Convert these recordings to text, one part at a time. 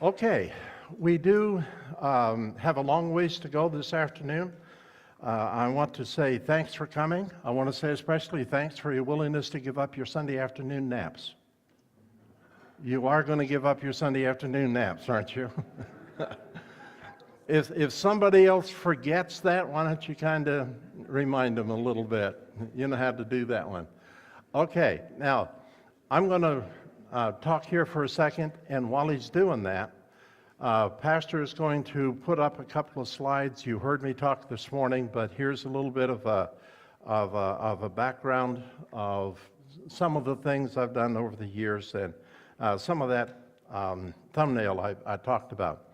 Okay, we do have a long ways to go this afternoon. I want to say thanks for coming. I want to say especially thanks for your willingness to give up your Sunday afternoon naps. You are going to give up your Sunday afternoon naps, aren't you? If somebody else forgets that, why don't you kind of remind them a little bit? You know how to do that one. Okay, now I'm going to talk here for a second, and while he's doing that, Pastor is going to put up a couple of slides. You heard me talk this morning, but here's a little bit of a background of some of the things I've done over the years, and some of that thumbnail I talked about.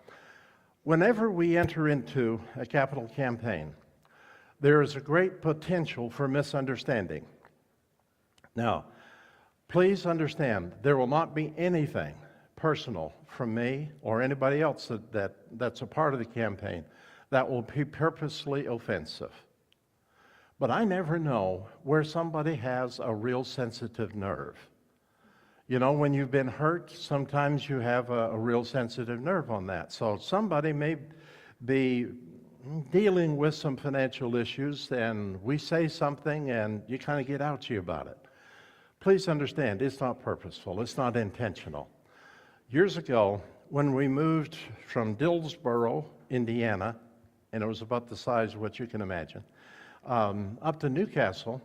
Whenever we enter into a capital campaign, there is a great potential for misunderstanding. Now, please understand, there will not be anything personal from me or anybody else that's a part of the campaign that will be purposely offensive. But I never know where somebody has a real sensitive nerve. You know, when you've been hurt, sometimes you have a real sensitive nerve on that. So somebody may be dealing with some financial issues, and we say something, and you kind of get ouchy about it. Please understand, it's not purposeful. It's not intentional. Years ago, when we moved from Dillsboro, Indiana, and it was about the size of what you can imagine, up to Newcastle,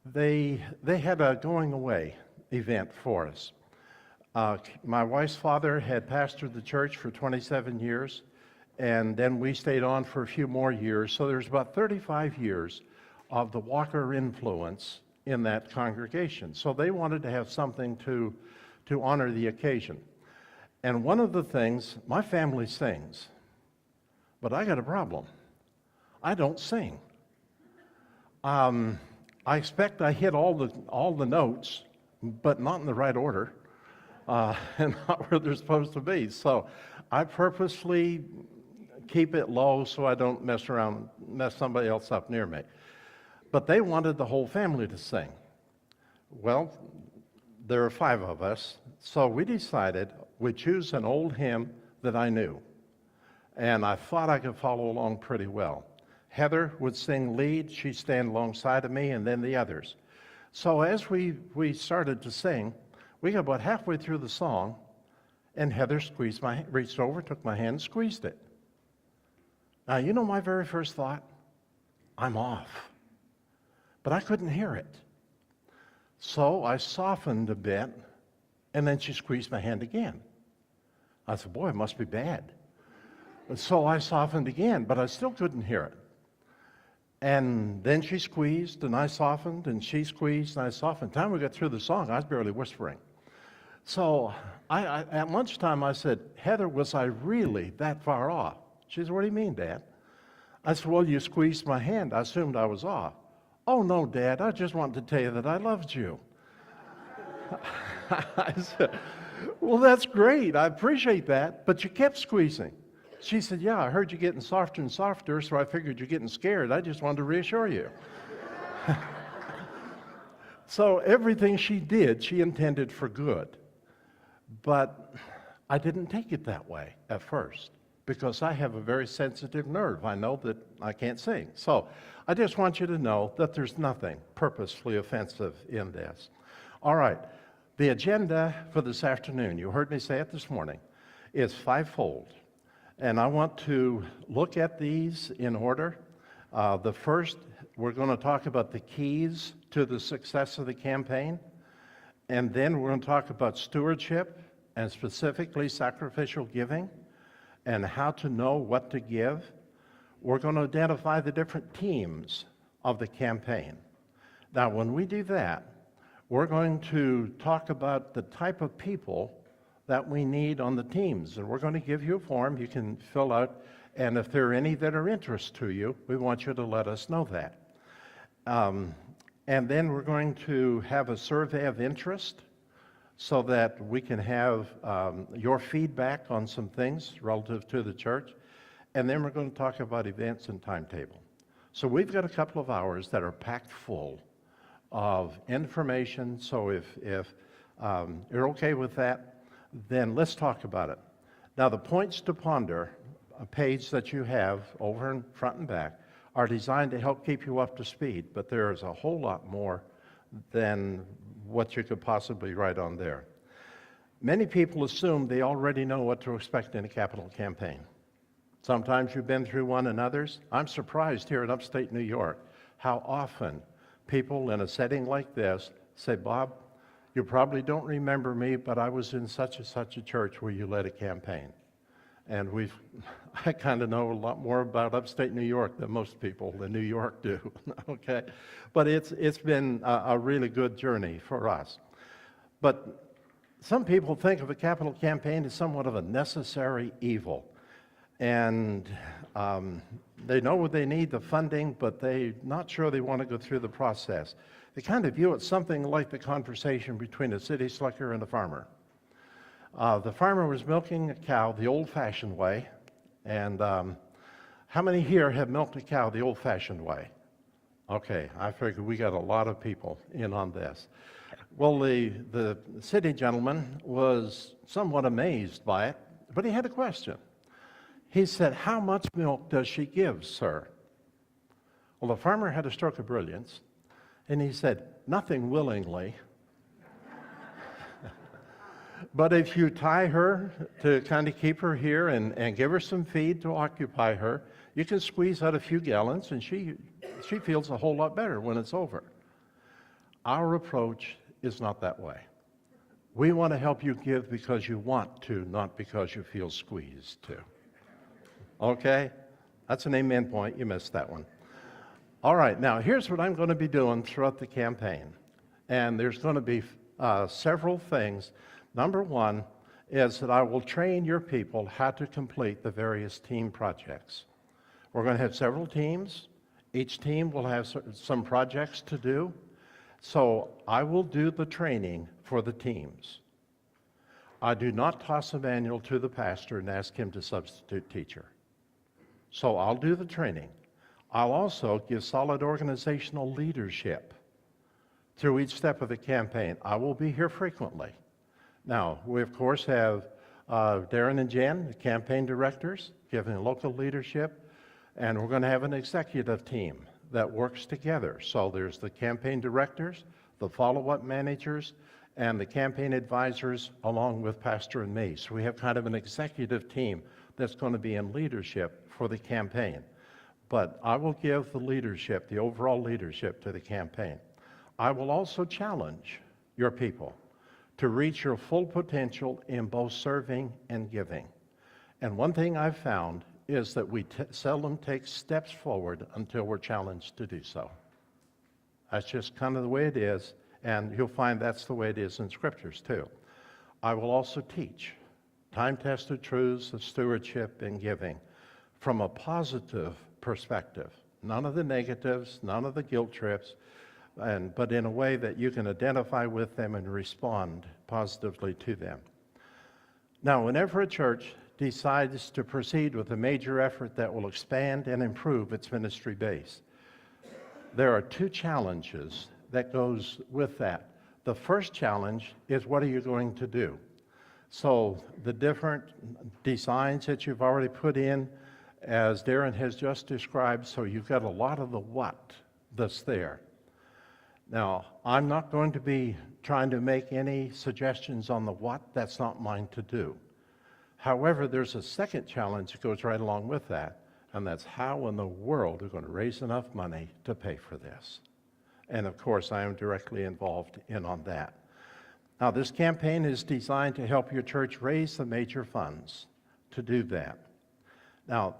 they had a going away event for us. My wife's father had pastored the church for 27 years, and then we stayed on for a few more years. So there's about 35 years of the Walker influence in that congregation. So they wanted to have something to honor the occasion. And one of the things, my family sings, but I got a problem. I don't sing. I expect I hit all the notes, but not in the right order, and not where they're supposed to be. So I purposely keep it low so I don't mess somebody else up near me. But they wanted the whole family to sing. Well, there are 5 of us, so we decided we'd choose an old hymn that I knew, and I thought I could follow along pretty well. Heather would sing lead, she'd stand alongside of me, and then the others. So as we started to sing, we got about halfway through the song, and Heather reached over, took my hand, and squeezed it. Now, you know my very first thought? I'm off. But I couldn't hear it. So I softened a bit, and then she squeezed my hand again. I said, boy, it must be bad. And so I softened again, but I still couldn't hear it. And then she squeezed, and I softened, and she squeezed, and I softened. By the time we got through the song, I was barely whispering. So at lunchtime, I said, Heather, was I really that far off? She said, what do you mean, Dad? I said, well, you squeezed my hand. I assumed I was off. Oh, no, Dad, I just wanted to tell you that I loved you. I said, well, that's great. I appreciate that, but you kept squeezing. She said, yeah, I heard you getting softer and softer, so I figured you're getting scared. I just wanted to reassure you. So everything she did, she intended for good. But I didn't take it that way at first, because I have a very sensitive nerve. I know that I can't sing. So I just want you to know that there's nothing purposefully offensive in this. All right, the agenda for this afternoon, you heard me say it this morning, is 5-fold. And I want to look at these in order. The first, we're going to talk about the keys to the success of the campaign. And then we're going to talk about stewardship, and specifically sacrificial giving, and how to know what to give. We're going to identify the different teams of the campaign. Now, when we do that, we're going to talk about the type of people that we need on the teams. And we're going to give you a form you can fill out, and if there are any that are interest to you, we want you to let us know that. And then we're going to have a survey of interest so that we can have your feedback on some things relative to the church. And then we're going to talk about events and timetable. So we've got a couple of hours that are packed full of information. So if you're okay with that, then let's talk about it. Now, the points to ponder, a page that you have over in front and back, are designed to help keep you up to speed, but there is a whole lot more than what you could possibly write on there. Many people assume they already know what to expect in a capital campaign. Sometimes you've been through one and others. I'm surprised here in upstate New York how often people in a setting like this say, Bob, you probably don't remember me, but I was in such and such a church where you led a campaign. And I kind of know a lot more about upstate New York than most people in New York do, okay? But it's been a really good journey for us. But some people think of a capital campaign as somewhat of a necessary evil. And they know they need the funding, but they're not sure they want to go through the process. They kind of view it something like the conversation between a city slicker and a farmer. The farmer was milking a cow the old-fashioned way, and how many here have milked a cow the old-fashioned way? Okay, I figured we got a lot of people in on this. Well, the city gentleman was somewhat amazed by it, but he had a question. He said, how much milk does she give, sir? Well, the farmer had a stroke of brilliance, and he said, nothing willingly. But if you tie her to kind of keep her here and give her some feed to occupy her, you can squeeze out a few gallons, and she feels a whole lot better when it's over. Our approach is not that way. We want to help you give because you want to, not because you feel squeezed to. Okay? That's an amen point. You missed that one. All right, now here's what I'm going to be doing throughout the campaign. And there's going to be several things. Number one is that I will train your people how to complete the various team projects. We're going to have several teams. Each team will have some projects to do. So I will do the training for the teams. I do not toss a manual to the pastor and ask him to substitute teacher. So I'll do the training. I'll also give solid organizational leadership through each step of the campaign. I will be here frequently. Now, we of course have Darren and Jen, the campaign directors, giving local leadership, and we're going to have an executive team that works together. So there's the campaign directors, the follow-up managers, and the campaign advisors along with Pastor and me. So we have kind of an executive team that's going to be in leadership for the campaign. But I will give the leadership, the overall leadership to the campaign. I will also challenge your people to reach your full potential in both serving and giving. And one thing I've found is that we seldom take steps forward until we're challenged to do so. That's just kind of the way it is, and you'll find that's the way it is in scriptures too. I will also teach time-tested truths of stewardship and giving from a positive perspective. None of the negatives, none of the guilt trips, but in a way that you can identify with them and respond positively to them. Now, whenever a church decides to proceed with a major effort that will expand and improve its ministry base, there are two challenges that goes with that. The first challenge is, what are you going to do? So the different designs that you've already put in, as Darren has just described, so you've got a lot of the what that's there. Now, I'm not going to be trying to make any suggestions on the what. That's not mine to do. However, there's a second challenge that goes right along with that, and that's how in the world are we going to raise enough money to pay for this? And of course, I am directly involved in on that. Now, this campaign is designed to help your church raise the major funds to do that. Now,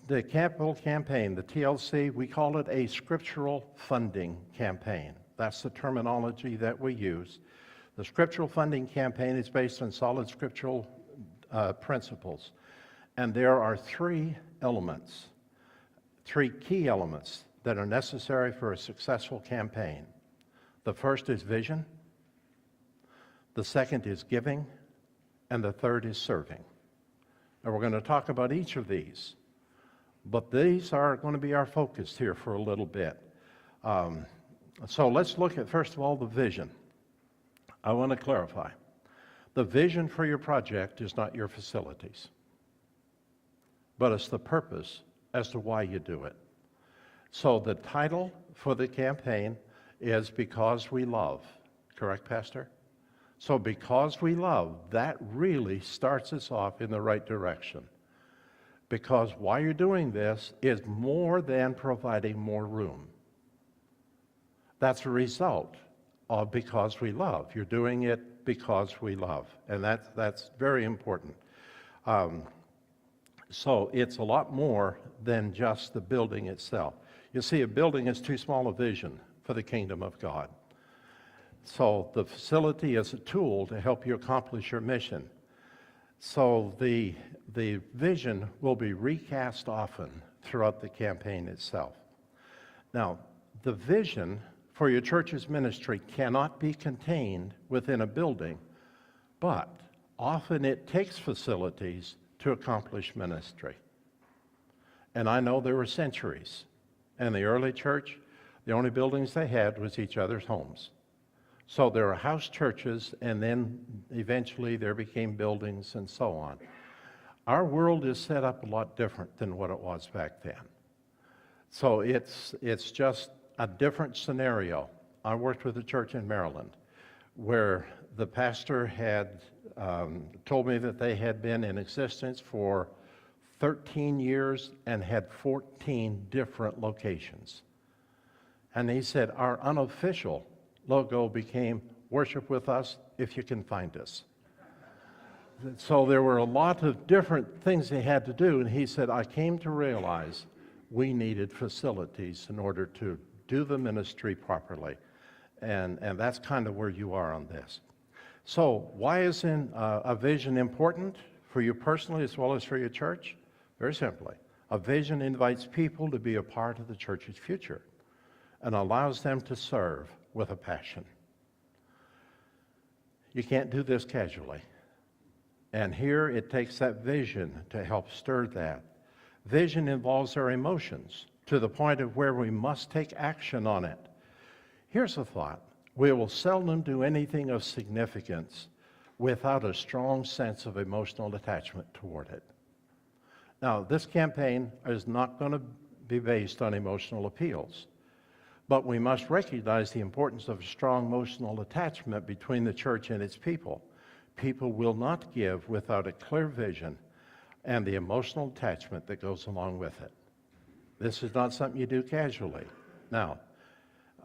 the capital campaign, the TLC, we call it a Scriptural Funding Campaign. That's the terminology that we use. The Scriptural Funding Campaign is based on solid scriptural principles. And there are three elements, three key elements that are necessary for a successful campaign. The first is vision, the second is giving, and the third is serving. And we're going to talk about each of these, but these are going to be our focus here for a little bit. So let's look at, first of all, the vision. I want to clarify. The vision for your project is not your facilities. but it's the purpose as to why you do it. So the title for the campaign is Because We Love. Correct, Pastor? So because we love, that really starts us off in the right direction. Because why you're doing this is more than providing more room. That's a result of because we love. You're doing it because we love. And that's very important. So it's a lot more than just the building itself. You see, a building is too small a vision for the kingdom of God. So the facility is a tool to help you accomplish your mission. So the vision will be recast often throughout the campaign itself. Now, the vision for your church's ministry cannot be contained within a building, but often it takes facilities to accomplish ministry. And I know there were centuries. In the early church, the only buildings they had was each other's homes. So there were house churches, and then eventually there became buildings and so on. Our world is set up a lot different than what it was back then. So it's just a different scenario. I worked with a church in Maryland where the pastor had told me that they had been in existence for 13 years and had 14 different locations. And he said, our unofficial logo became worship with us if you can find us. So there were a lot of different things they had to do, and he said, I came to realize we needed facilities in order to do the ministry properly. And that's kind of where you are on this. So why is a vision important for you personally as well as for your church? Very simply, a vision invites people to be a part of the church's future and allows them to serve with a passion. You can't do this casually. And here it takes that vision to help stir that. Vision involves our emotions to the point of where we must take action on it. Here's a thought. We will seldom do anything of significance without a strong sense of emotional attachment toward it. Now, this campaign is not going to be based on emotional appeals, but we must recognize the importance of a strong emotional attachment between the church and its people. People will not give without a clear vision and the emotional attachment that goes along with it. This is not something you do casually. Now,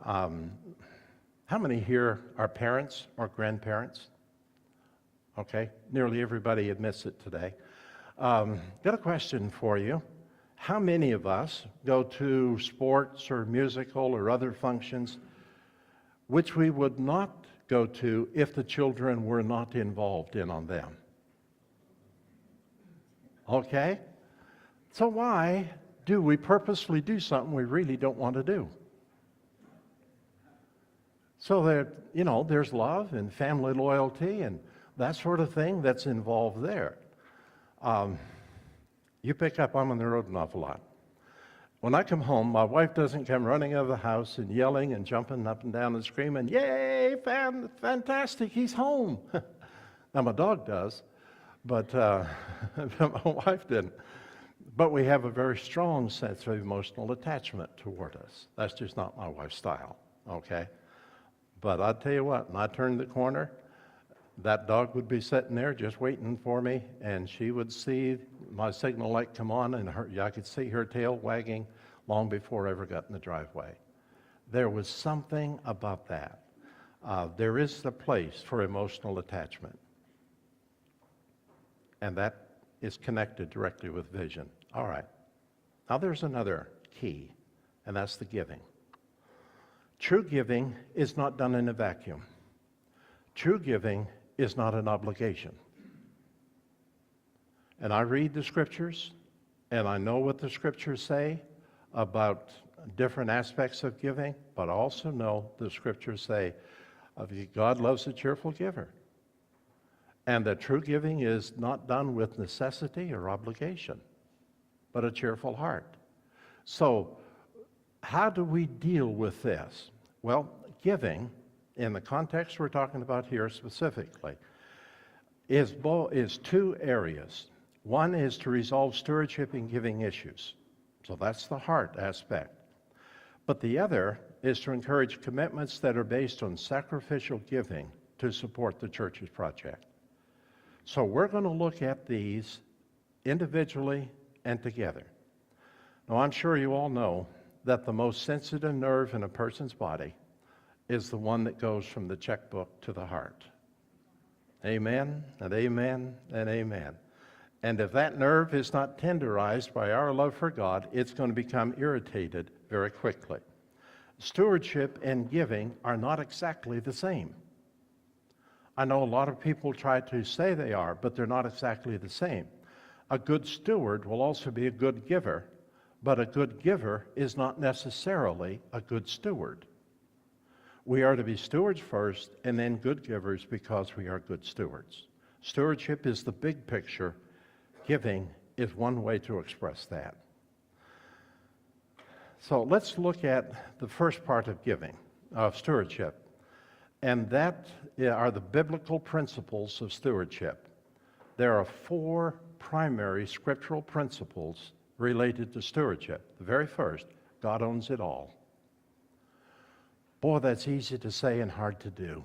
how many here are parents or grandparents? Okay, nearly everybody admits it today. Got a question for you. How many of us go to sports or musical or other functions which we would not go to if the children were not involved in on them? Okay? So why do we purposely do something we really don't want to do? So that, there's love and family loyalty and that sort of thing that's involved there. You pick up, I'm on the road an awful lot. When I come home, my wife doesn't come running out of the house and yelling and jumping up and down and screaming, yay, fantastic, he's home. Now my dog does, but my wife didn't. But we have a very strong sense of emotional attachment toward us. That's just not my wife's style, okay? But I'll tell you what, when I turned the corner, that dog would be sitting there just waiting for me, and she would see my signal light come on, and I could see her tail wagging long before I ever got in the driveway. There was something about that. There is a place for emotional attachment, and that is connected directly with vision. All right. Now there's another key, and that's the giving. True giving is not done in a vacuum. True giving is not an obligation. And I read the scriptures, and I know what the scriptures say about different aspects of giving, but I also know the scriptures say God loves a cheerful giver. And that true giving is not done with necessity or obligation, but a cheerful heart. So, how do we deal with this? Well, giving, in the context we're talking about here specifically, is two areas. One is to resolve stewardship and giving issues. So that's the heart aspect. But the other is to encourage commitments that are based on sacrificial giving to support the church's project. So we're going to look at these individually and together. Now, I'm sure you all know that the most sensitive nerve in a person's body is the one that goes from the checkbook to the heart. Amen, and amen, and amen. And if that nerve is not tenderized by our love for God, it's going to become irritated very quickly. Stewardship and giving are not exactly the same. I know a lot of people try to say they are, but they're not exactly the same. A good steward will also be a good giver, but a good giver is not necessarily a good steward. We are to be stewards first and then good givers because we are good stewards. Stewardship is the big picture. Giving is one way to express that. So let's look at the first part of giving, of stewardship. And that are the biblical principles of stewardship. There are 4 primary scriptural principles related to stewardship. The very first, God owns it all. Boy, that's easy to say and hard to do.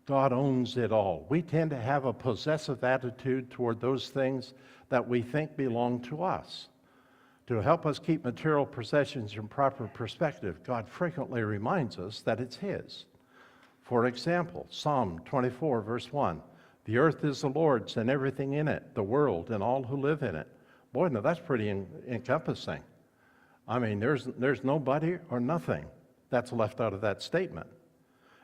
God owns it all. We tend to have a possessive attitude toward those things that we think belong to us. To help us keep material possessions in proper perspective, God frequently reminds us that it's His. For example, Psalm 24, verse 1, "The earth is the Lord's and everything in it, the world and all who live in it." Boy, now that's pretty encompassing. I mean, there's nobody or nothing that's left out of that statement.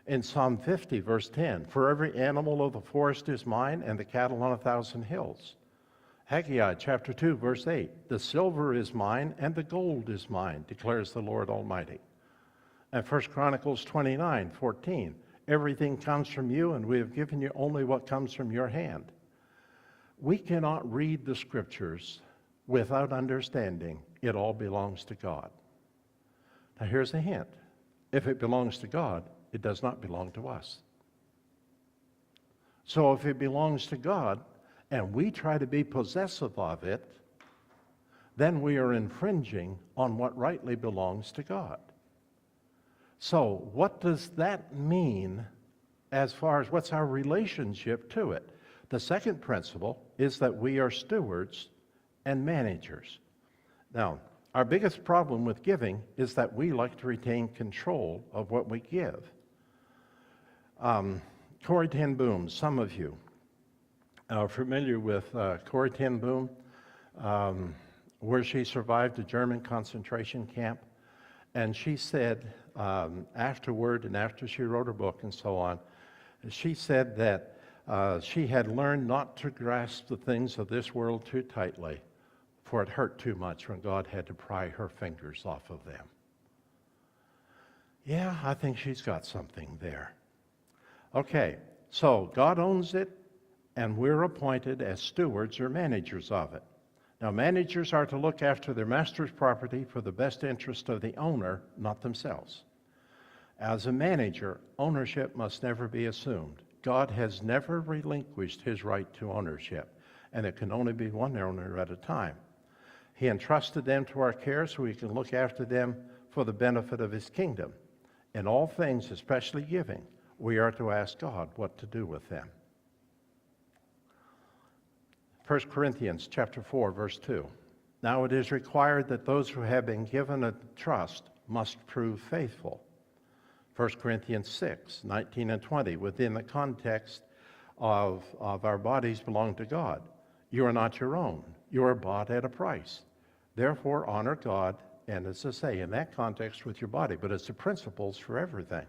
In Psalm 50, verse 10, "For every animal of the forest is mine, and the cattle on 1,000 hills." Haggai chapter 2, verse 8, "The silver is mine, and the gold is mine, declares the Lord Almighty." And 1 Chronicles 29, 14, "Everything comes from you, and we have given you only what comes from your hand." We cannot read the Scriptures without understanding it all belongs to God. Now here's a hint. If it belongs to God, it does not belong to us. So if it belongs to God and we try to be possessive of it, then we are infringing on what rightly belongs to God. So what does that mean as far as what's our relationship to it? The second principle is that we are stewards and managers. Now, our biggest problem with giving is that we like to retain control of what we give. Corrie ten Boom, some of you are familiar with Corrie ten Boom, where she survived a German concentration camp. And she said afterward, and after she wrote her book and so on, she said that she had learned not to grasp the things of this world too tightly, for it hurt too much when God had to pry her fingers off of them. Yeah, I think she's got something there. Okay, so God owns it, and we're appointed as stewards or managers of it. Now, managers are to look after their master's property for the best interest of the owner, not themselves. As a manager, ownership must never be assumed. God has never relinquished his right to ownership, and it can only be one owner at a time. He entrusted them to our care so we can look after them for the benefit of his kingdom. In all things, especially giving, we are to ask God what to do with them. 1 Corinthians chapter 4, verse 2. "Now it is required that those who have been given a trust must prove faithful." 1 Corinthians 6, 19 and 20, within the context of our bodies belong to God. "You are not your own. You are bought at a price. Therefore honor God," and as I say, in that context with your body, but it's the principles for everything.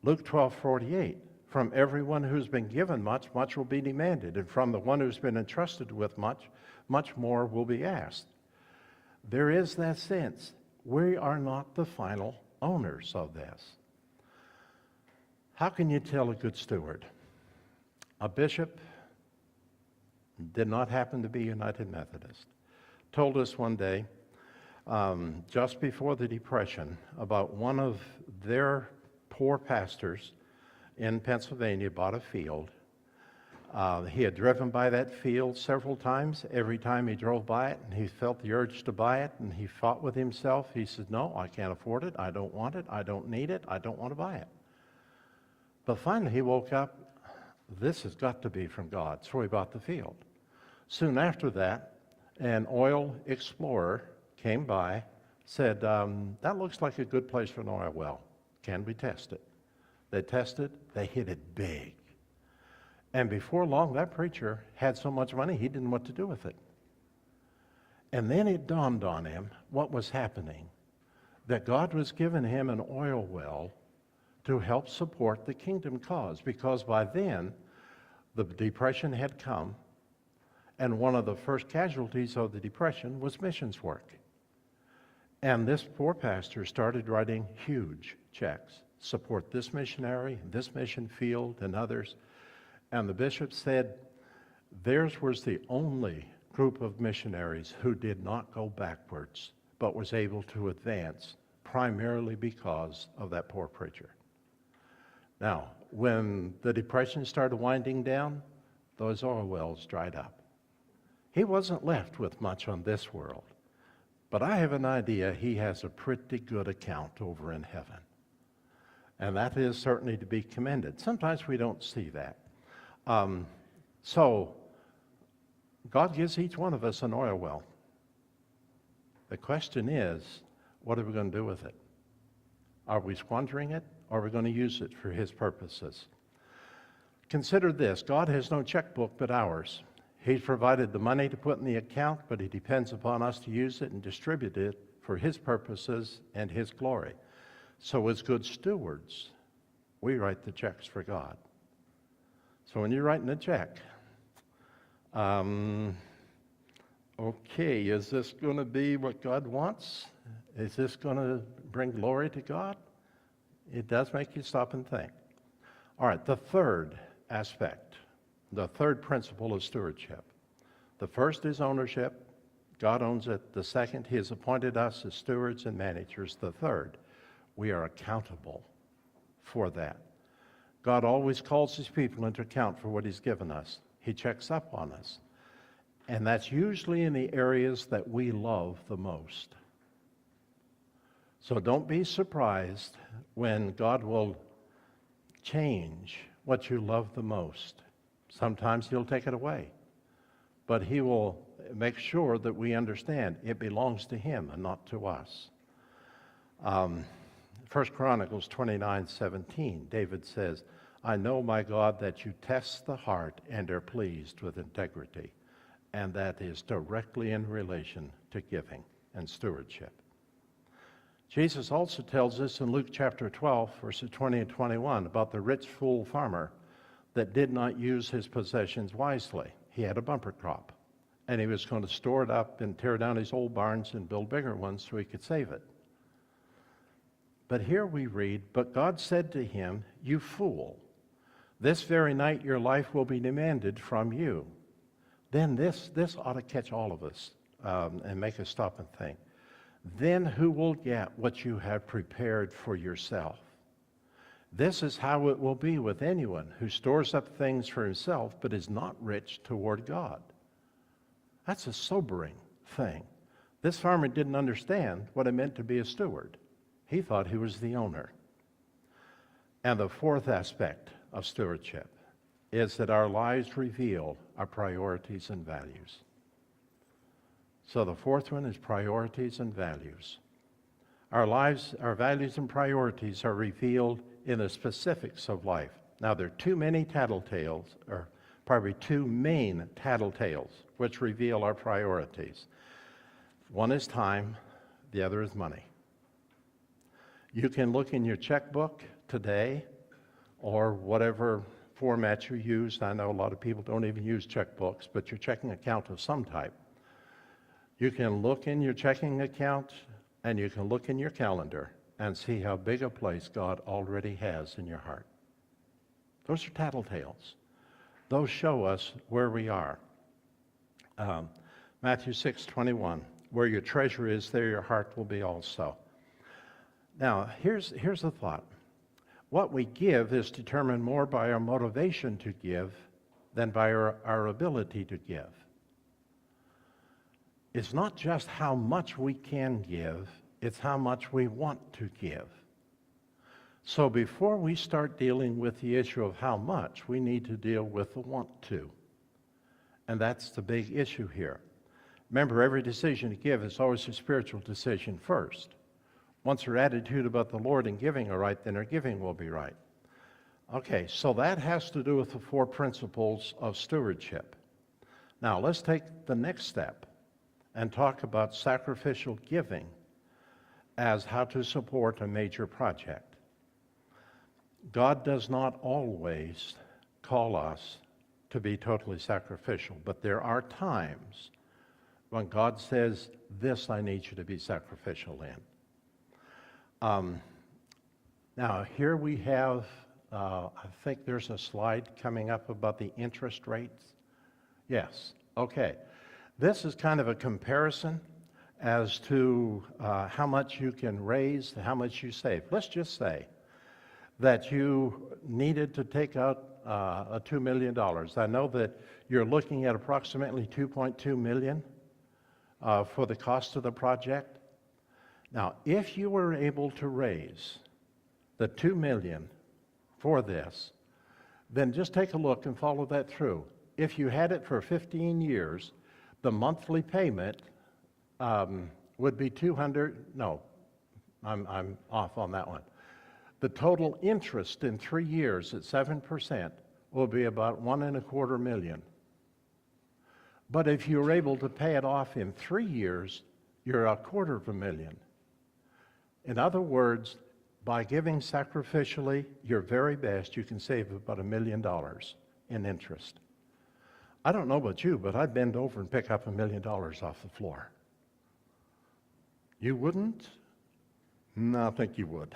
Luke 12:48, "From everyone who's been given much, much will be demanded, and from the one who's been entrusted with much, much more will be asked." There is that sense. We are not the final owners of this. How can you tell a good steward? A bishop, did not happen to be United Methodist, told us one day, just before the Depression, about one of their poor pastors in Pennsylvania bought a field, He had driven by that field several times. Every time he drove by it and he felt the urge to buy it, and he fought with himself. He said, no, I can't afford it. I don't want it. I don't need it. I don't want to buy it. But finally he woke up. This has got to be from God. So he bought the field. Soon after that, an oil explorer came by, said, that looks like a good place for an oil well. Can we test it? They tested. They hit it big. And before long, that preacher had so much money, he didn't know what to do with it. And then it dawned on him what was happening, that God was giving him an oil well to help support the kingdom cause, because by then, the Depression had come, and one of the first casualties of the Depression was missions work. And this poor pastor started writing huge checks, support this missionary, this mission field, and others. And the bishop said theirs was the only group of missionaries who did not go backwards, but was able to advance, primarily because of that poor preacher. Now, when the Depression started winding down, those oil wells dried up. He wasn't left with much on this world, but I have an idea he has a pretty good account over in heaven. And that is certainly to be commended. Sometimes we don't see that. So, God gives each one of us an oil well. The question is, what are we going to do with it? Are we squandering it, or are we going to use it for His purposes? Consider this. God has no checkbook but ours. He's provided the money to put in the account, but He depends upon us to use it and distribute it for His purposes and His glory. So as good stewards, we write the checks for God. So when you're writing a check, okay, is this going to be what God wants? Is this going to bring glory to God? It does make you stop and think. All right, the third aspect, the third principle of stewardship. The first is ownership. God owns it. The second, He has appointed us as stewards and managers. The third, we are accountable for that. God always calls His people into account for what He's given us. He checks up on us. And that's usually in the areas that we love the most. So don't be surprised when God will change what you love the most. Sometimes He'll take it away. But He will make sure that we understand it belongs to Him and not to us. 1 Chronicles 29:17, David says, I know, my God, that you test the heart and are pleased with integrity. And that is directly in relation to giving and stewardship. Jesus also tells us in Luke chapter 12, verses 20 and 21, about the rich fool farmer that did not use his possessions wisely. He had a bumper crop, and he was going to store it up and tear down his old barns and build bigger ones so he could save it. But here we read, but God said to him, you fool, this very night your life will be demanded from you. Then this ought to catch all of us and make us stop and think. Then who will get what you have prepared for yourself? This is how it will be with anyone who stores up things for himself but is not rich toward God. That's a sobering thing. This farmer didn't understand what it meant to be a steward. He thought he was the owner. And the fourth aspect of stewardship is that our lives reveal our priorities and values. So the fourth one is priorities and values. Our lives, our values and priorities are revealed in the specifics of life. Now, there are too many tattletales, or probably two main tattletales, which reveal our priorities. One is time, the other is money. You can look in your checkbook today, or whatever format you use. I know a lot of people don't even use checkbooks, but your checking account of some type. You can look in your checking account, and you can look in your calendar and see how big a place God already has in your heart. Those are tattletales. Those show us where we are. Matthew 6:21, where your treasure is, there your heart will be also. Now, here's the thought. What we give is determined more by our motivation to give than by our ability to give. It's not just how much we can give, it's how much we want to give. So before we start dealing with the issue of how much, we need to deal with the want to. And that's the big issue here. Remember, every decision to give is always a spiritual decision first. Once her attitude about the Lord and giving are right, then her giving will be right. Okay, so that has to do with the 4 principles of stewardship. Now, let's take the next step and talk about sacrificial giving as how to support a major project. God does not always call us to be totally sacrificial, but there are times when God says, this I need you to be sacrificial in. Now, here we have, I think there's a slide coming up about the interest rates. Yes, okay. This is kind of a comparison as to how much you can raise, how much you save. Let's just say that you needed to take out a $2 million. I know that you're looking at approximately $2.2 million for the cost of the project. Now, if you were able to raise the $2 million for this, then just take a look and follow that through. If you had it for 15 years, the monthly payment would be I'm off on that one. The total interest in 3 years at 7% will be about $1.25 million. But if you're able to pay it off in 3 years, you're $250,000. In other words, by giving sacrificially your very best, you can save about $1 million in interest. I don't know about you, but I'd bend over and pick up $1 million off the floor. You wouldn't? No, I think you would.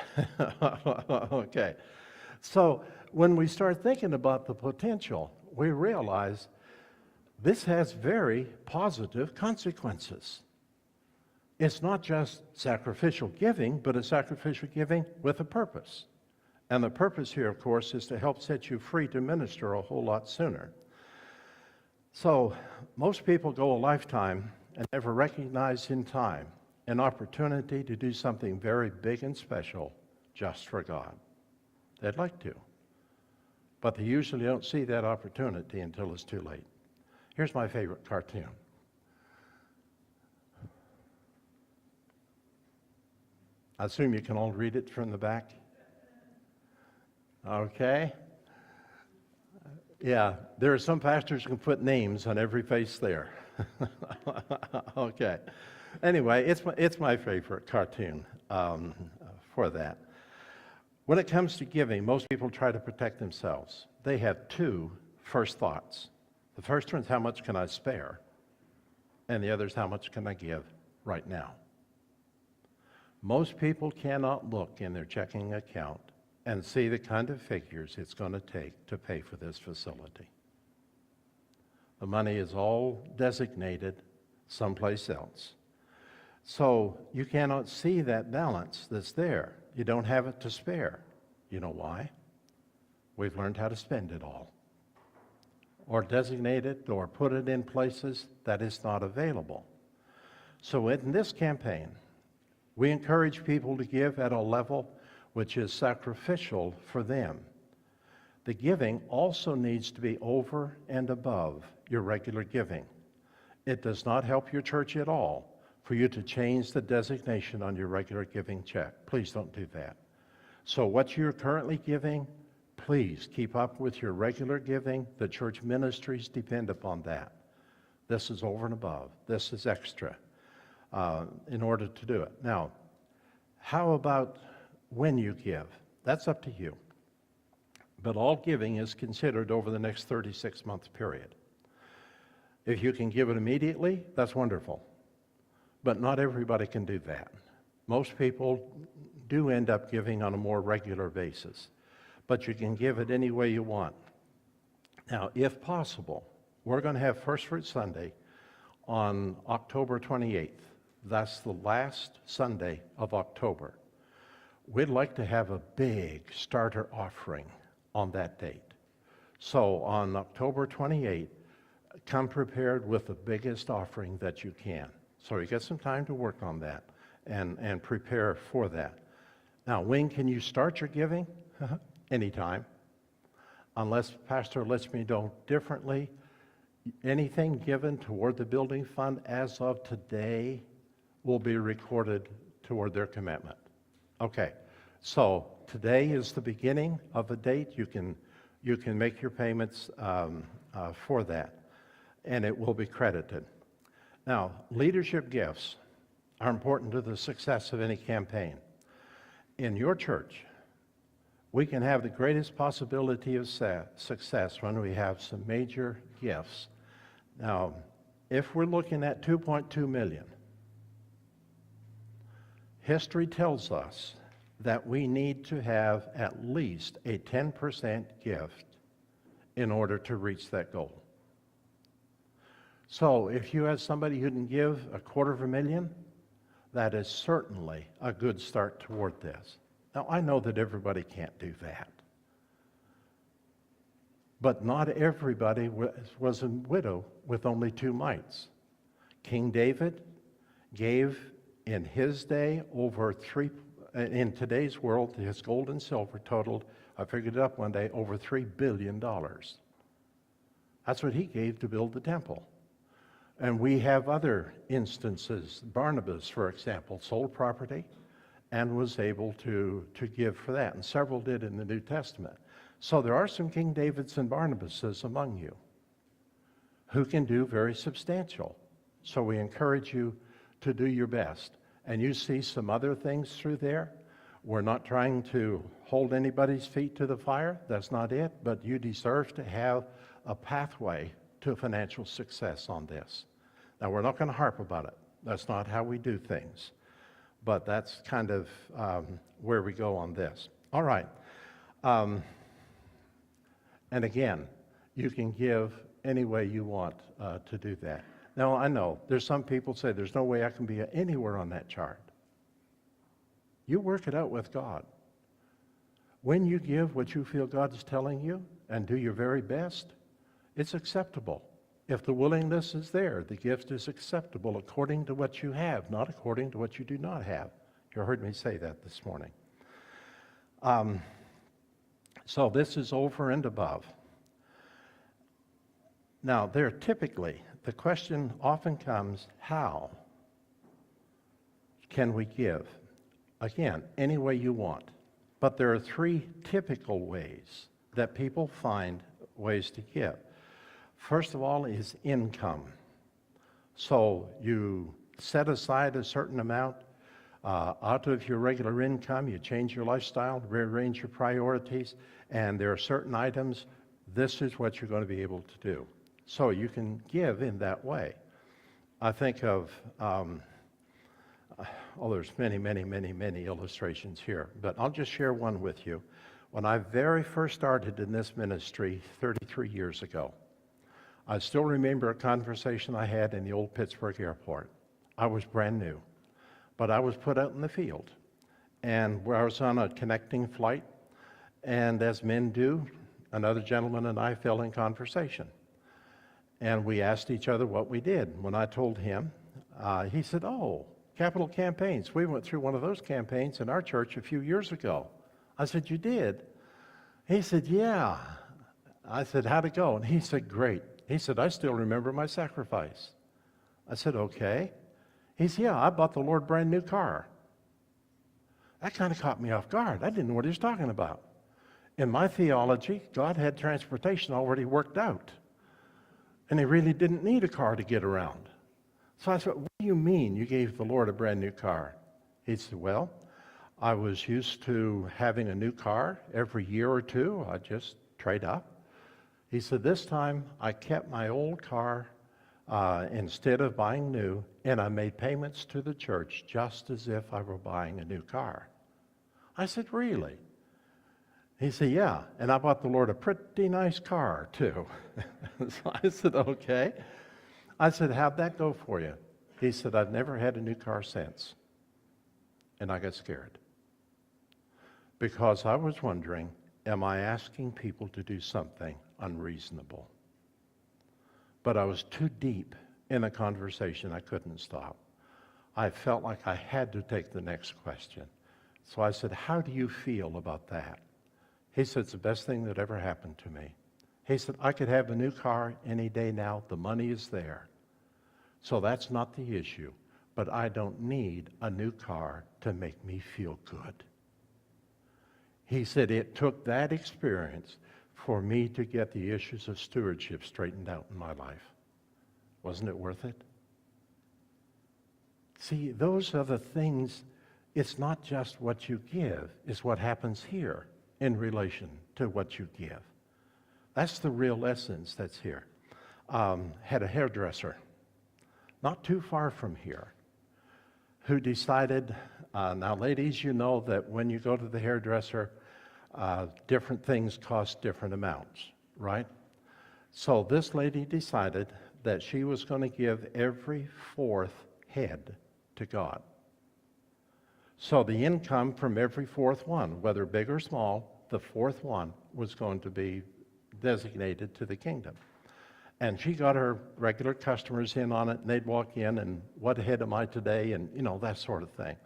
Okay. So when we start thinking about the potential, we realize this has very positive consequences. It's not just sacrificial giving, but a sacrificial giving with a purpose. And the purpose here, of course, is to help set you free to minister a whole lot sooner. So most people go a lifetime and never recognize in time an opportunity to do something very big and special just for God. They'd like to, but they usually don't see that opportunity until it's too late. Here's my favorite cartoon. I assume you can all read it from the back? Okay. Yeah, there are some pastors who can put names on every face there. Okay. Anyway, it's my favorite cartoon for that. When it comes to giving, most people try to protect themselves. They have 2 first thoughts. The first one is, how much can I spare? And the other is, how much can I give right now? Most people cannot look in their checking account and see the kind of figures it's going to take to pay for this facility. The money is all designated someplace else. So you cannot see that balance that's there. You don't have it to spare. You know why? We've learned how to spend it all, or designate it, or put it in places that is not available. So in this campaign, we encourage people to give at a level which is sacrificial for them. The giving also needs to be over and above your regular giving. It does not help your church at all for you to change the designation on your regular giving check. Please don't do that. So what you're currently giving, please keep up with your regular giving. The church ministries depend upon that. This is over and above. This is extra in order to do it. Now, how about when you give? That's up to you. But all giving is considered over the next 36-month period. If you can give it immediately, that's wonderful. But not everybody can do that. Most people do end up giving on a more regular basis. But you can give it any way you want. Now, if possible, we're going to have First Fruit Sunday on October 28th. That's the last Sunday of October. We'd like to have a big starter offering on that date. So on October 28th, come prepared with the biggest offering that you can. So you get some time to work on that and prepare for that. Now, when can you start your giving? Anytime. Unless Pastor lets me know differently, anything given toward the building fund as of today will be recorded toward their commitment. Okay, so today is the beginning of a date. You can make your payments for that, and it will be credited. Now, leadership gifts are important to the success of any campaign. In your church, we can have the greatest possibility of success when we have some major gifts. Now, if we're looking at 2.2 million, history tells us that we need to have at least a 10% gift in order to reach that goal. So if you have somebody who can give $250,000, that is certainly a good start toward this. Now, I know that everybody can't do that. But not everybody was a widow with only 2 mites. King David gave in his day in today's world, his gold and silver totaled, I figured it up one day, over $3 billion. That's what he gave to build the temple. And we have other instances. Barnabas, for example, sold property and was able to give for that. And several did in the New Testament. So there are some King Davids and Barnabases among you who can do very substantial. So we encourage you to do your best. And you see some other things through there. We're not trying to hold anybody's feet to the fire. That's not it. But you deserve to have a pathway to financial success on this. Now, we're not going to harp about it. That's not how we do things. But that's kind of where we go on this. All right. And again, you can give any way you want to do that. Now, I know there's some people say there's no way I can be anywhere on that chart. You work it out with God. When you give what you feel God is telling you and do your very best, it's acceptable. If the willingness is there, the gift is acceptable according to what you have, not according to what you do not have. You heard me say that this morning. So this is over and above. Now, there typically, the question often comes, how can we give? Again, any way you want. But there are 3 typical ways that people find ways to give. First of all is income. So you set aside a certain amount out of your regular income, you change your lifestyle, rearrange your priorities, and there are certain items, this is what you're going to be able to do. So you can give in that way. I think of, there's many illustrations here, but I'll just share one with you. When I very first started in this ministry 33 years ago, I still remember a conversation I had in the old Pittsburgh airport. I was brand new, but I was put out in the field. And I was on a connecting flight, and as men do, another gentleman and I fell in conversation. And we asked each other what we did. When I told him, he said, "Oh, capital campaigns. We went through one of those campaigns in our church a few years ago." I said, "You did?" He said, "Yeah." I said, "How'd it go?" And he said, "Great." He said, "I still remember my sacrifice." I said, "Okay." He said, "Yeah, I bought the Lord a brand new car." That kind of caught me off guard. I didn't know what he was talking about. In my theology, God had transportation already worked out. And he really didn't need a car to get around. So I said, "What do you mean you gave the Lord a brand new car?" He said, "Well, I was used to having a new car every year or two. I'd just trade up." He said, "This time I kept my old car instead of buying new, and I made payments to the church just as if I were buying a new car." I said, "Really?" He said, "Yeah, and I bought the Lord a pretty nice car too." So I said, "Okay." I said, "How'd that go for you?" He said, "I've never had a new car since." And I got scared. Because I was wondering, am I asking people to do something unreasonable. But I was too deep in a conversation. I couldn't stop. I felt like I had to take the next question. So I said, how do you feel about that? He said, it's the best thing that ever happened to me. He said, I could have a new car any day now. The money is there. So that's not the issue. But I don't need a new car to make me feel good. He said, it took that experience for me to get the issues of stewardship straightened out in my life. Wasn't it worth it? See, those are the things. It's not just what you give, it's what happens here in relation to what you give. That's the real essence that's here. Had a hairdresser not too far from here who decided, now ladies, you know that when you go to the hairdresser, different things cost different amounts, right? So this lady decided that she was going to give every fourth head to God. So the income from every fourth one, whether big or small, the fourth one was going to be designated to the kingdom. And she got her regular customers in on it, and they'd walk in, and what head am I today, and that sort of thing.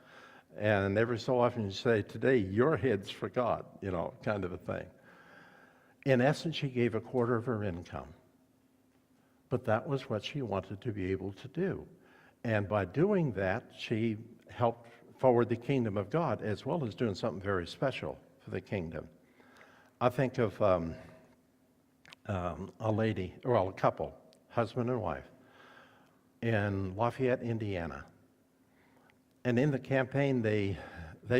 And every so often you say, today your head's for God, kind of a thing. In essence, she gave a quarter of her income. But that was what she wanted to be able to do. And by doing that, she helped forward the kingdom of God, as well as doing something very special for the kingdom. I think of a couple, husband and wife, in Lafayette, Indiana. And in the campaign, they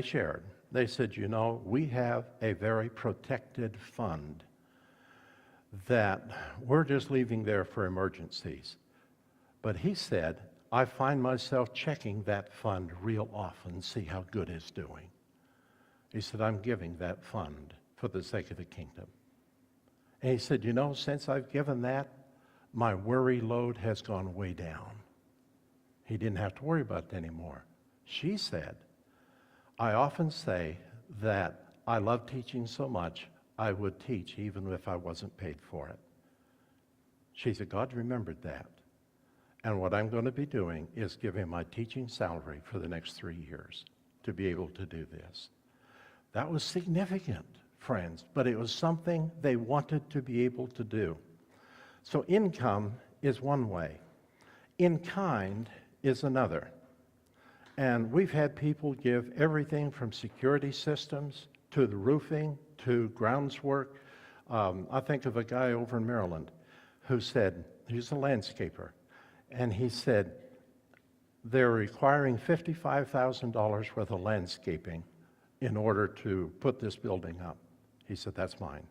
shared. They said, we have a very protected fund that we're just leaving there for emergencies. But he said, I find myself checking that fund real often, see how good it's doing. He said, I'm giving that fund for the sake of the kingdom. And he said, since I've given that, my worry load has gone way down. He didn't have to worry about it anymore. She said, I often say that I love teaching so much, I would teach even if I wasn't paid for it. She said, God remembered that. And what I'm going to be doing is giving my teaching salary for the next 3 years to be able to do this. That was significant, friends, but it was something they wanted to be able to do. So income is one way. In kind is another. And we've had people give everything from security systems to the roofing to grounds work. I think of a guy over in Maryland who said, he's a landscaper, and he said, they're requiring $55,000 worth of landscaping in order to put this building up. He said, that's mine.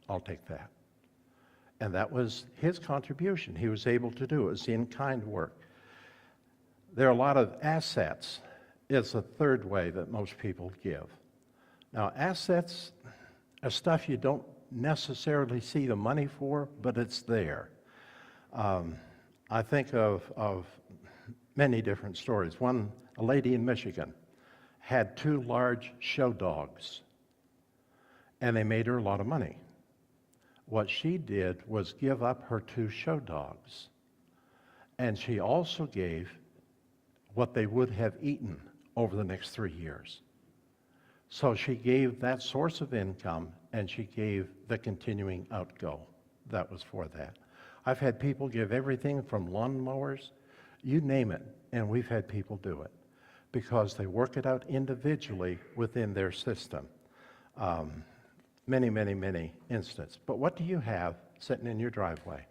I'll take that. And that was his contribution. He was able to do it. It was in-kind work. There are a lot of assets. It's a third way that most people give. Now, assets are stuff you don't necessarily see the money for, but it's there. I think of many different stories. A lady in Michigan had 2 large show dogs, and they made her a lot of money. What she did was give up her 2 show dogs, and she also gave what they would have eaten over the next 3 years. So she gave that source of income, and she gave the continuing outgo that was for that. I've had people give everything from lawnmowers, you name it, and we've had people do it because they work it out individually within their system. Many, many, many instances. But what do you have sitting in your driveway?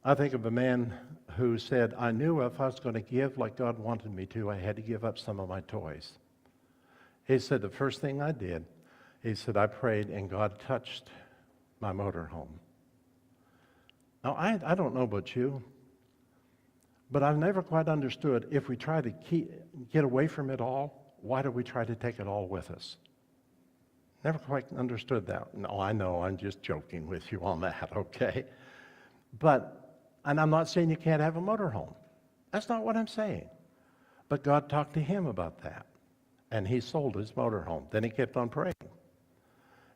I think of a man who said, I knew if I was going to give like God wanted me to, I had to give up some of my toys. He said, the first thing I did, he said, I prayed and God touched my motorhome. Now, I don't know about you, but I've never quite understood if we try to get away from it all, why do we try to take it all with us? Never quite understood that. No, I know, I'm just joking with you on that, okay? And I'm not saying you can't have a motorhome. That's not what I'm saying. But God talked to him about that, and he sold his motorhome. Then he kept on praying.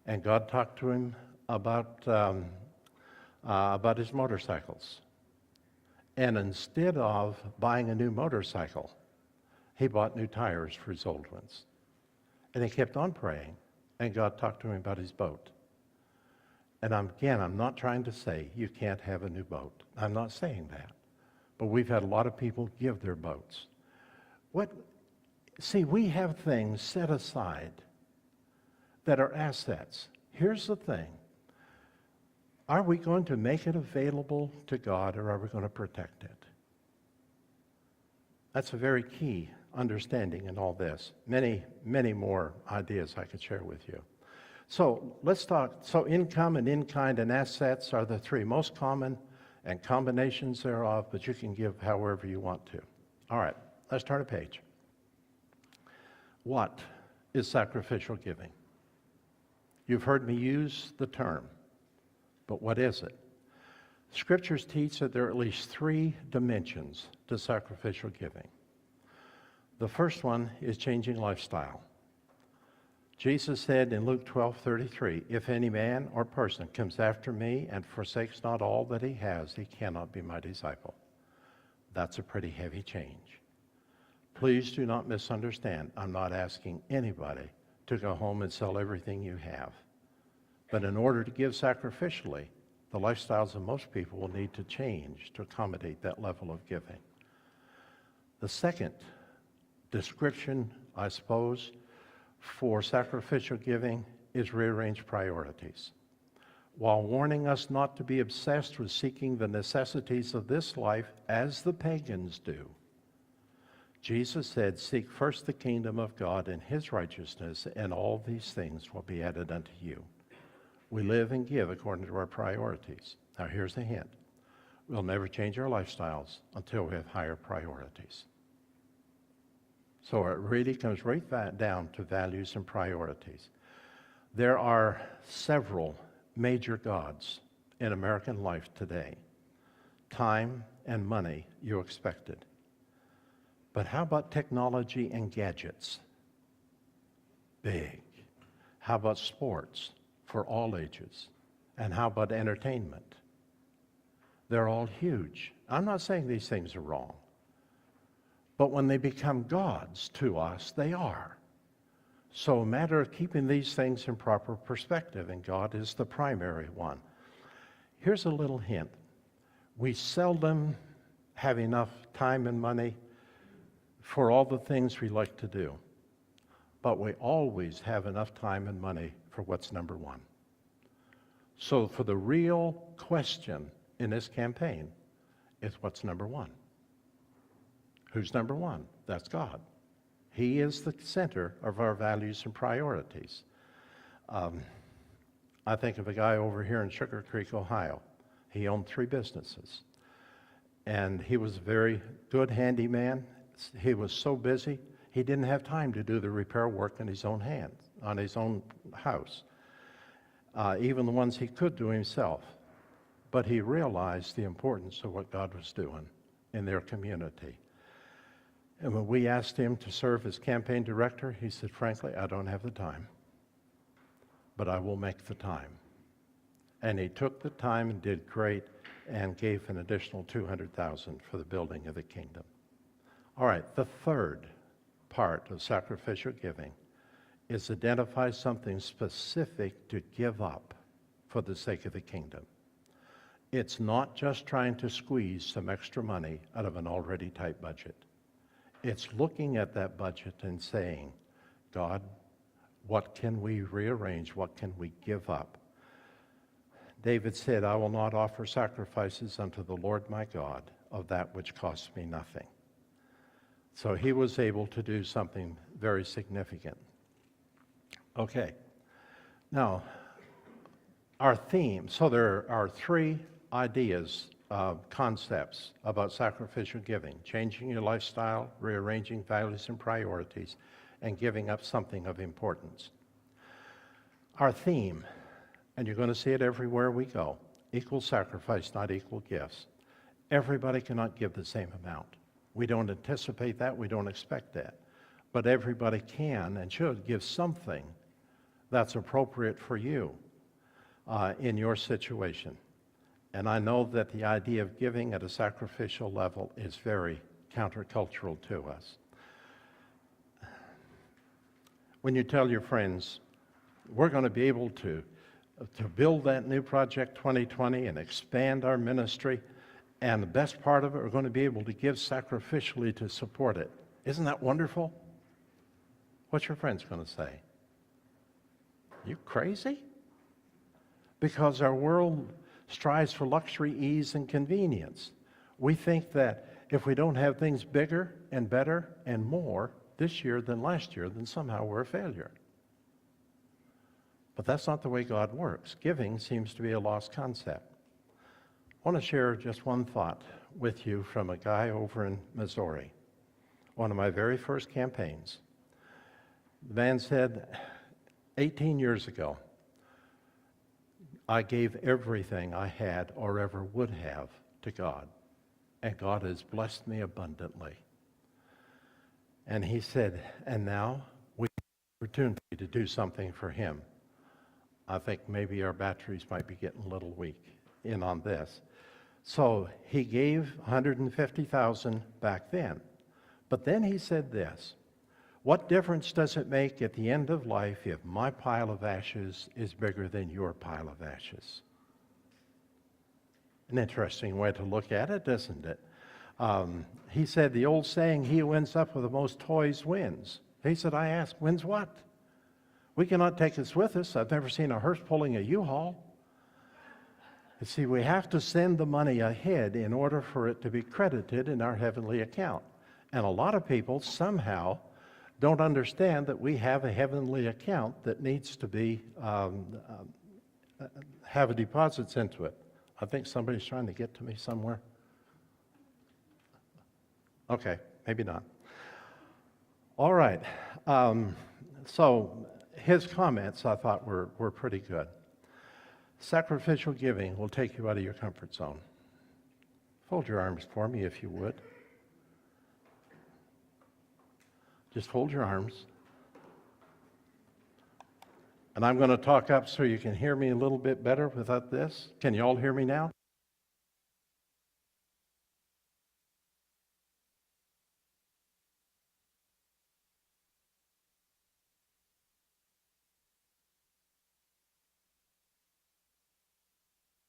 And God talked to him about his motorcycles. And instead of buying a new motorcycle, he bought new tires for his old ones. And he kept on praying, and God talked to him about his boat. And I'm not trying to say you can't have a new boat. I'm not saying that. But we've had a lot of people give their boats. See, we have things set aside that are assets. Here's the thing. Are we going to make it available to God, or are we going to protect it? That's a very key understanding in all this. Many, many more ideas I could share with you. So let's talk. So income and in-kind and assets are the three most common and combinations thereof, but you can give however you want to. All right, let's turn a page. What is sacrificial giving? You've heard me use the term, but what is it? Scriptures teach that there are at least three dimensions to sacrificial giving. The first one is changing lifestyle. Jesus said in Luke 12:33, if any man or person comes after me and forsakes not all that he has, he cannot be my disciple. That's a pretty heavy change. Please do not misunderstand. I'm not asking anybody to go home and sell everything you have. But in order to give sacrificially, the lifestyles of most people will need to change to accommodate that level of giving. The second description, I suppose, for sacrificial giving is rearrange priorities. While warning us not to be obsessed with seeking the necessities of this life as the pagans do, Jesus said, seek first the kingdom of God and his righteousness, and all these things will be added unto you. We live and give according to our priorities. Now here's a hint. We'll never change our lifestyles until we have higher priorities. So it really comes right back down to values and priorities. There are several major gods in American life today. Time and money, you expected. But how about technology and gadgets? Big. How about sports for all ages? And how about entertainment? They're all huge. I'm not saying these things are wrong. But when they become gods to us, they are. So a matter of keeping these things in proper perspective, and God is the primary one. Here's a little hint. We seldom have enough time and money for all the things we like to do. But we always have enough time and money for what's number one. So for the real question in this campaign is what's number one? Who's number one? That's God. He is the center of our values and priorities. I think of a guy over here in Sugar Creek, Ohio. He owned 3 businesses. And he was a very good handyman. He was so busy, he didn't have time to do the repair work in his own hands, on his own house. Even the ones he could do himself. But he realized the importance of what God was doing in their community. And when we asked him to serve as campaign director, he said, frankly, I don't have the time, but I will make the time. And he took the time and did great and gave an additional $200,000 for the building of the kingdom. All right, the third part of sacrificial giving is identify something specific to give up for the sake of the kingdom. It's not just trying to squeeze some extra money out of an already tight budget. It's looking at that budget and saying, God, what can we rearrange? What can we give up? David said, I will not offer sacrifices unto the Lord my God of that which costs me nothing. So he was able to do something very significant. Okay. Now, our theme. So there are 3 ideas, concepts about sacrificial giving: changing your lifestyle, rearranging values and priorities, and giving up something of importance. Our theme, and you're going to see it everywhere we go, equal sacrifice, not equal gifts. Everybody cannot give the same amount. We don't anticipate that, we don't expect that. But everybody can and should give something that's appropriate for you. in your situation. And I know that the idea of giving at a sacrificial level is very countercultural to us. When you tell your friends, we're going to be able to build that new Project 2020 and expand our ministry, and the best part of it, we're going to be able to give sacrificially to support it. Isn't that wonderful? What's your friends going to say? You crazy? Because our world strives for luxury, ease, and convenience. We think that if we don't have things bigger and better and more this year than last year, then somehow we're a failure. But that's not the way God works. Giving seems to be a lost concept. I want to share just one thought with you from a guy over in Missouri, one of my very first campaigns. The man said, 18 years ago, I gave everything I had or ever would have to God, and God has blessed me abundantly. And he said, and now we have the opportunity to do something for him. I think maybe our batteries might be getting a little weak in on this. So he gave $150,000 back then. But then he said this, what difference does it make at the end of life if my pile of ashes is bigger than your pile of ashes? An interesting way to look at it, isn't it? He said the old saying, he who ends up with the most toys wins. He said, I asked, wins what? We cannot take this with us. I've never seen a hearse pulling a U-Haul. You see, we have to send the money ahead in order for it to be credited in our heavenly account. And a lot of people somehow don't understand that we have a heavenly account that needs to be have a deposits into it. I think somebody's trying to get to me somewhere. Okay, maybe not. All right. So his comments I thought were pretty good. Sacrificial giving will take you out of your comfort zone. Fold your arms for me if you would. Just fold your arms. And I'm going to talk up so you can hear me a little bit better without this. Can you all hear me now?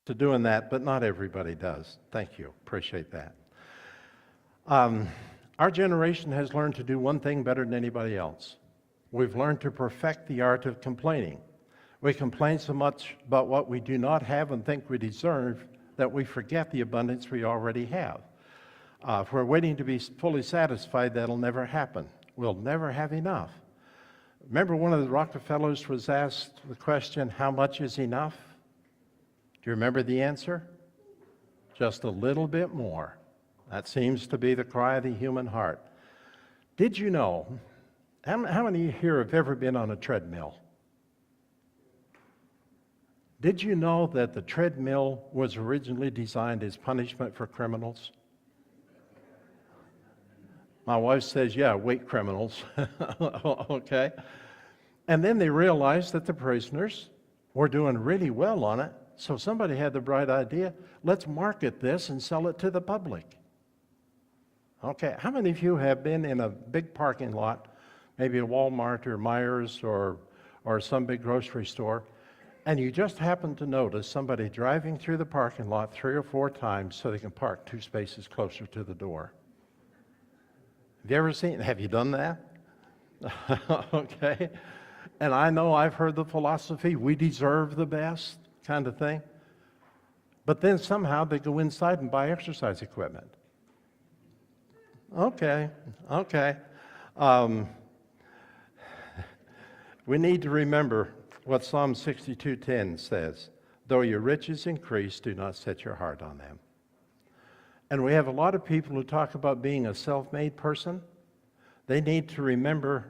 To doing that, but not everybody does. Thank you. Appreciate that. Our generation has learned to do one thing better than anybody else. We've learned to perfect the art of complaining. We complain so much about what we do not have and think we deserve that we forget the abundance we already have. If we're waiting to be fully satisfied, that'll never happen. We'll never have enough. Remember, one of the Rockefellers was asked the question, how much is enough? Do you remember the answer? Just a little bit more. That seems to be the cry of the human heart. Did you know, how many here have ever been on a treadmill? Did you know that the treadmill was originally designed as punishment for criminals? My wife says, yeah, weight criminals. Okay. And then they realized that the prisoners were doing really well on it. So somebody had the bright idea, let's market this and sell it to the public. Okay, how many of you have been in a big parking lot, maybe a Walmart or Myers or some big grocery store, and you just happen to notice somebody driving through the parking lot 3 or 4 times so they can park 2 spaces closer to the door? Have you ever seen, have you done that? Okay, and I know I've heard the philosophy, we deserve the best kind of thing. But then somehow they go inside and buy exercise equipment. Okay. We need to remember what Psalm 62:10 says. Though your riches increase, do not set your heart on them. And we have a lot of people who talk about being a self-made person. They need to remember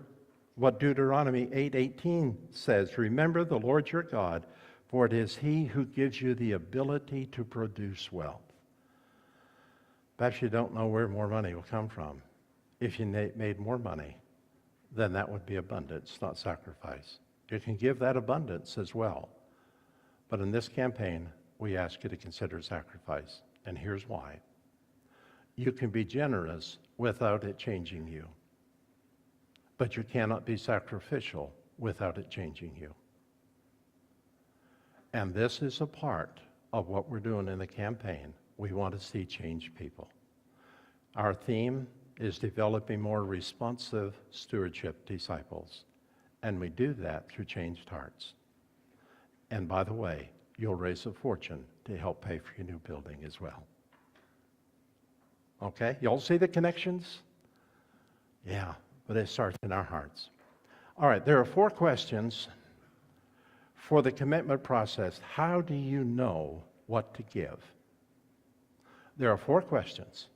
what Deuteronomy 8:18 says. Remember the Lord your God, for it is He who gives you the ability to produce wealth. Perhaps you don't know where more money will come from. If you made more money, then that would be abundance, not sacrifice. You can give that abundance as well. But in this campaign, we ask you to consider sacrifice, and here's why. You can be generous without it changing you, but you cannot be sacrificial without it changing you. And this is a part of what we're doing in the campaign. We want to see change people. Our theme is developing more responsive stewardship disciples, and we do that through changed hearts. And by the way, you'll raise a fortune to help pay for your new building as well. Okay, you all see the connections? Yeah, but it starts in our hearts. All right, there are 4 questions for the commitment process. How do you know what to give? There are 4 questions,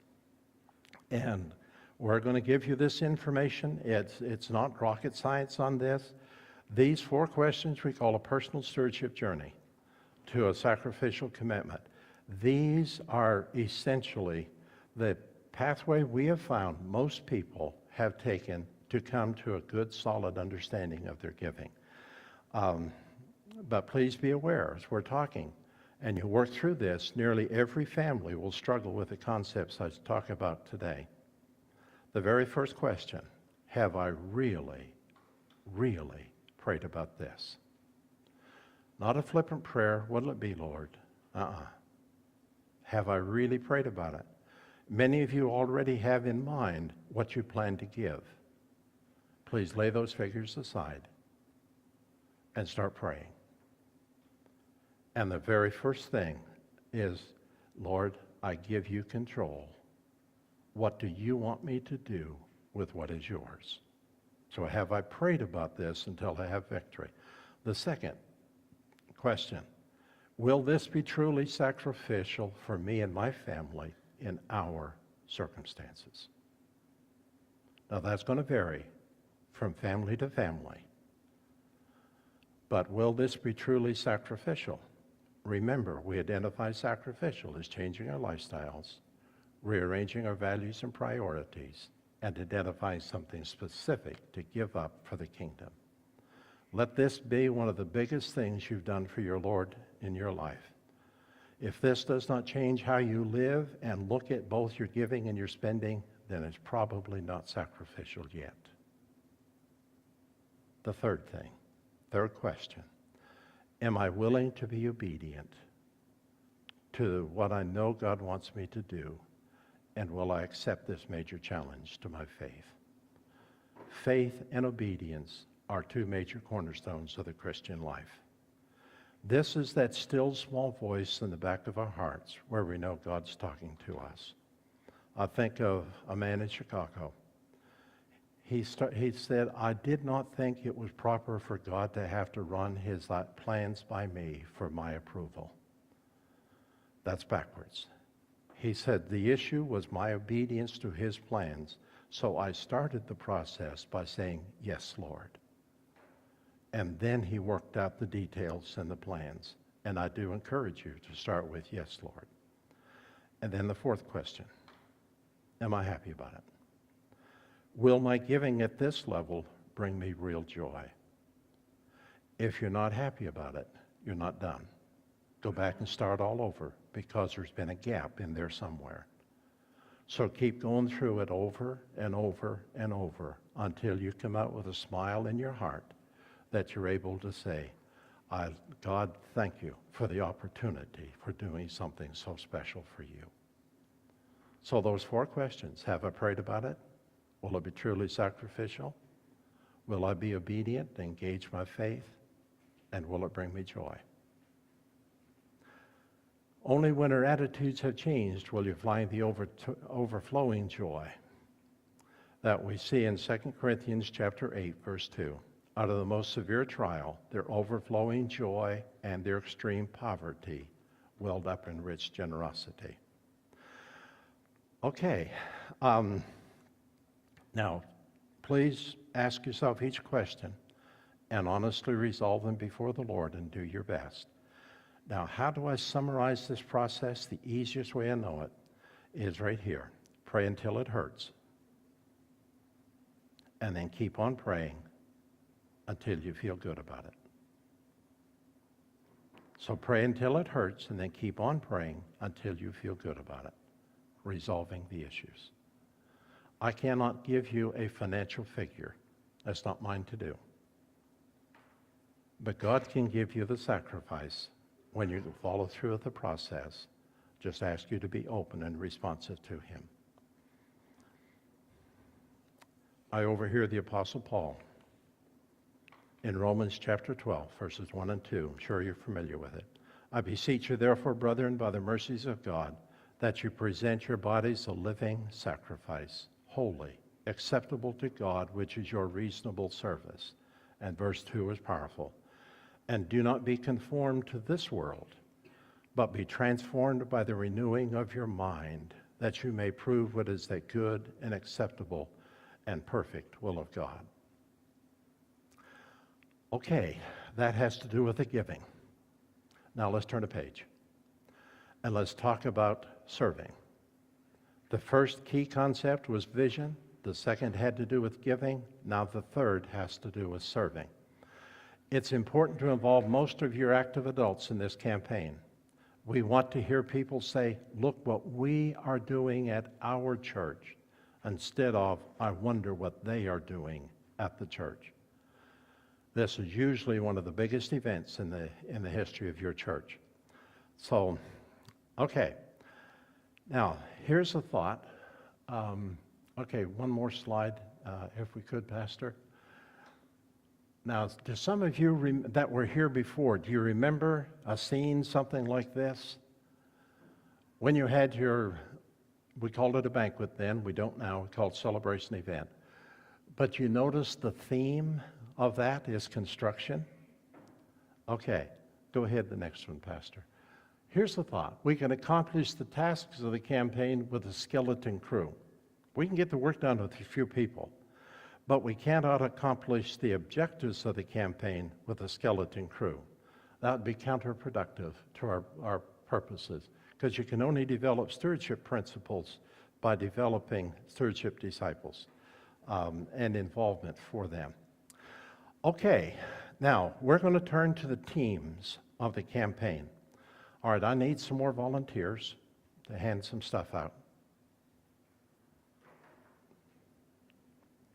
and we're going to give you this information. It's not rocket science on this. These 4 questions we call a personal stewardship journey to a sacrificial commitment. These are essentially the pathway we have found most people have taken to come to a good, solid understanding of their giving. But please be aware, as we're talking, and you work through this, nearly every family will struggle with the concepts I talk about today. The very first question, have I really, really prayed about this? Not a flippant prayer, what'll it be, Lord? Have I really prayed about it? Many of you already have in mind what you plan to give. Please lay those figures aside and start praying. And the very first thing is, Lord, I give you control. What do you want me to do with what is yours? So have I prayed about this until I have victory? The second question, will this be truly sacrificial for me and my family in our circumstances? Now that's going to vary from family to family. But will this be truly sacrificial? Remember, we identify sacrificial as changing our lifestyles, rearranging our values and priorities, and identifying something specific to give up for the kingdom. Let this be one of the biggest things you've done for your Lord in your life. If this does not change how you live and look at both your giving and your spending, then it's probably not sacrificial yet. The third question, am I willing to be obedient to what I know God wants me to do, and will I accept this major challenge to my faith? Faith and obedience are 2 major cornerstones of the Christian life. This is that still small voice in the back of our hearts where we know God's talking to us. I think of a man in Chicago. He said, I did not think it was proper for God to have to run his plans by me for my approval. That's backwards. He said, the issue was my obedience to his plans, so I started the process by saying, yes, Lord. And then he worked out the details and the plans. And I do encourage you to start with, yes, Lord. And then the 4th question, am I happy about it? Will my giving at this level bring me real joy? If you're not happy about it, you're not done. Go back and start all over, because there's been a gap in there somewhere. So keep going through it over and over and over until you come out with a smile in your heart that you're able to say, God, thank you for the opportunity for doing something so special for you. So those 4 questions, have I prayed about it? Will it be truly sacrificial? Will I be obedient, engage my faith? And will it bring me joy? Only when our attitudes have changed will you find the overflowing joy that we see in 2 Corinthians chapter 8, verse 2. Out of the most severe trial, their overflowing joy and their extreme poverty welled up in rich generosity. Okay. Now, please ask yourself each question and honestly resolve them before the Lord and do your best. Now, how do I summarize this process? The easiest way I know it is right here. Pray until it hurts. And then keep on praying until you feel good about it. So pray until it hurts, and then keep on praying until you feel good about it, resolving the issues. I cannot give you a financial figure. That's not mine to do. But God can give you the sacrifice when you follow through with the process. Just ask you to be open and responsive to Him. I overhear the Apostle Paul in Romans chapter 12, verses 1 and 2. I'm sure you're familiar with it. I beseech you, therefore, brethren, by the mercies of God, that you present your bodies a living sacrifice, holy, acceptable to God, which is your reasonable service. And verse 2 is powerful. And do not be conformed to this world, but be transformed by the renewing of your mind, that you may prove what is that good and acceptable and perfect will of God. Okay, that has to do with the giving. Now let's turn a page and let's talk about serving. The first key concept was vision. The second had to do with giving. Now the third has to do with serving. It's important to involve most of your active adults in this campaign. We want to hear people say, look what we are doing at our church, instead of, I wonder what they are doing at the church. This is usually one of the biggest events in the history of your church. So, okay. Now, here's a thought. Okay, one more slide, if we could, Pastor. Now, to some of you that were here before, do you remember a scene, something like this? When you had we called it a banquet then, we don't now, we call it celebration event. But you notice the theme of that is construction? Okay, go ahead, the next one, Pastor. Here's the thought. We can accomplish the tasks of the campaign with a skeleton crew. We can get the work done with a few people, but we cannot accomplish the objectives of the campaign with a skeleton crew. That would be counterproductive to our purposes, because you can only develop stewardship principles by developing stewardship disciples and involvement for them. Okay, now we're going to turn to the teams of the campaign. All right, I need some more volunteers to hand some stuff out.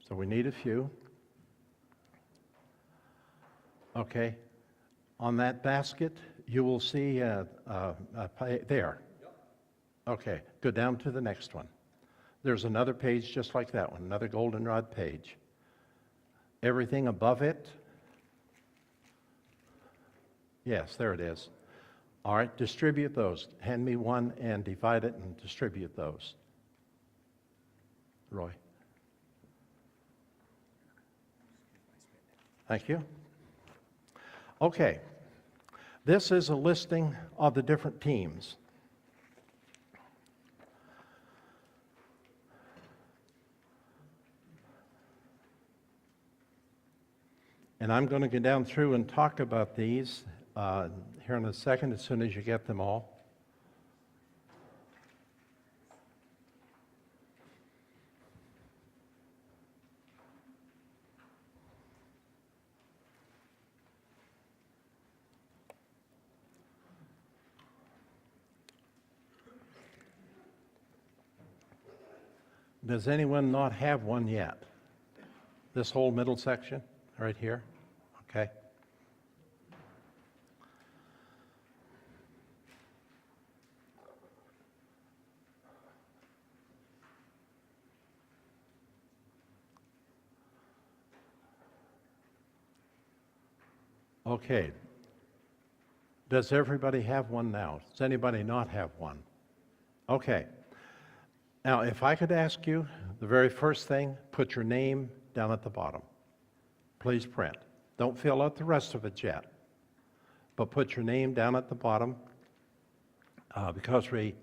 So we need a few. Okay, on that basket, you will see there. Okay, go down to the next one. There's another page just like that one, another goldenrod page. Everything above it, yes, there it is. All right, distribute those. Hand me one and divide it and distribute those. Roy. Thank you. Okay, this is a listing of the different teams. And I'm going to go down through and talk about these here in a second, as soon as you get them all. Does anyone not have one yet? This whole middle section right here? Okay. Okay. Does everybody have one now? Does anybody not have one? Okay. Now, if I could ask you, the very first thing, put your name down at the bottom. Please print. Don't fill out the rest of it yet, but put your name down at the bottom because it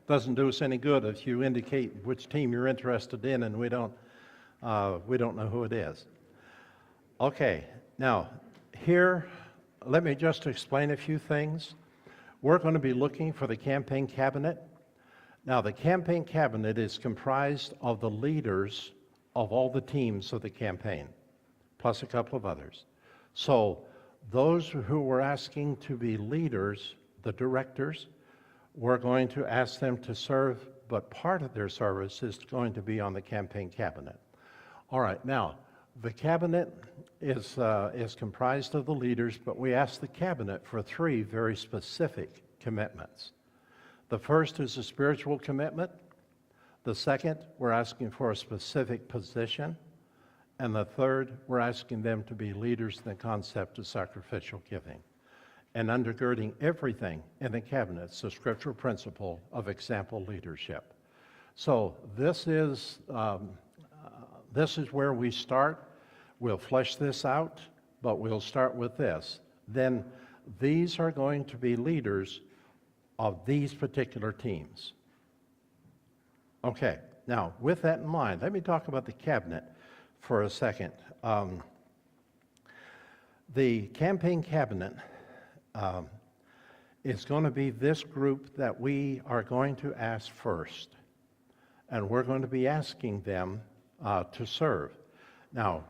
doesn't do us any good if you indicate which team you're interested in and we don't know who it is. Okay, now here, let me just explain a few things. We're going to be looking for the campaign cabinet. Now, the campaign cabinet is comprised of the leaders of all the teams of the campaign, plus a couple of others. So Those who we're asking to be leaders, the directors, we're going to ask them to serve, but part of their service is going to be on the campaign cabinet. All right, now, the cabinet is comprised of the leaders, but we ask the cabinet for 3 very specific commitments. The first is a spiritual commitment. The second, we're asking for a specific position. And the third, we're asking them to be leaders in the concept of sacrificial giving. And undergirding everything in the cabinet is the scriptural principle of example leadership. So this is where we start. We'll flesh this out, but we'll start with this. Then these are going to be leaders of these particular teams. Okay, now with that in mind, let me talk about the cabinet for a second. The campaign cabinet is going to be this group that we are going to ask first. And we're going to be asking them to serve. Now,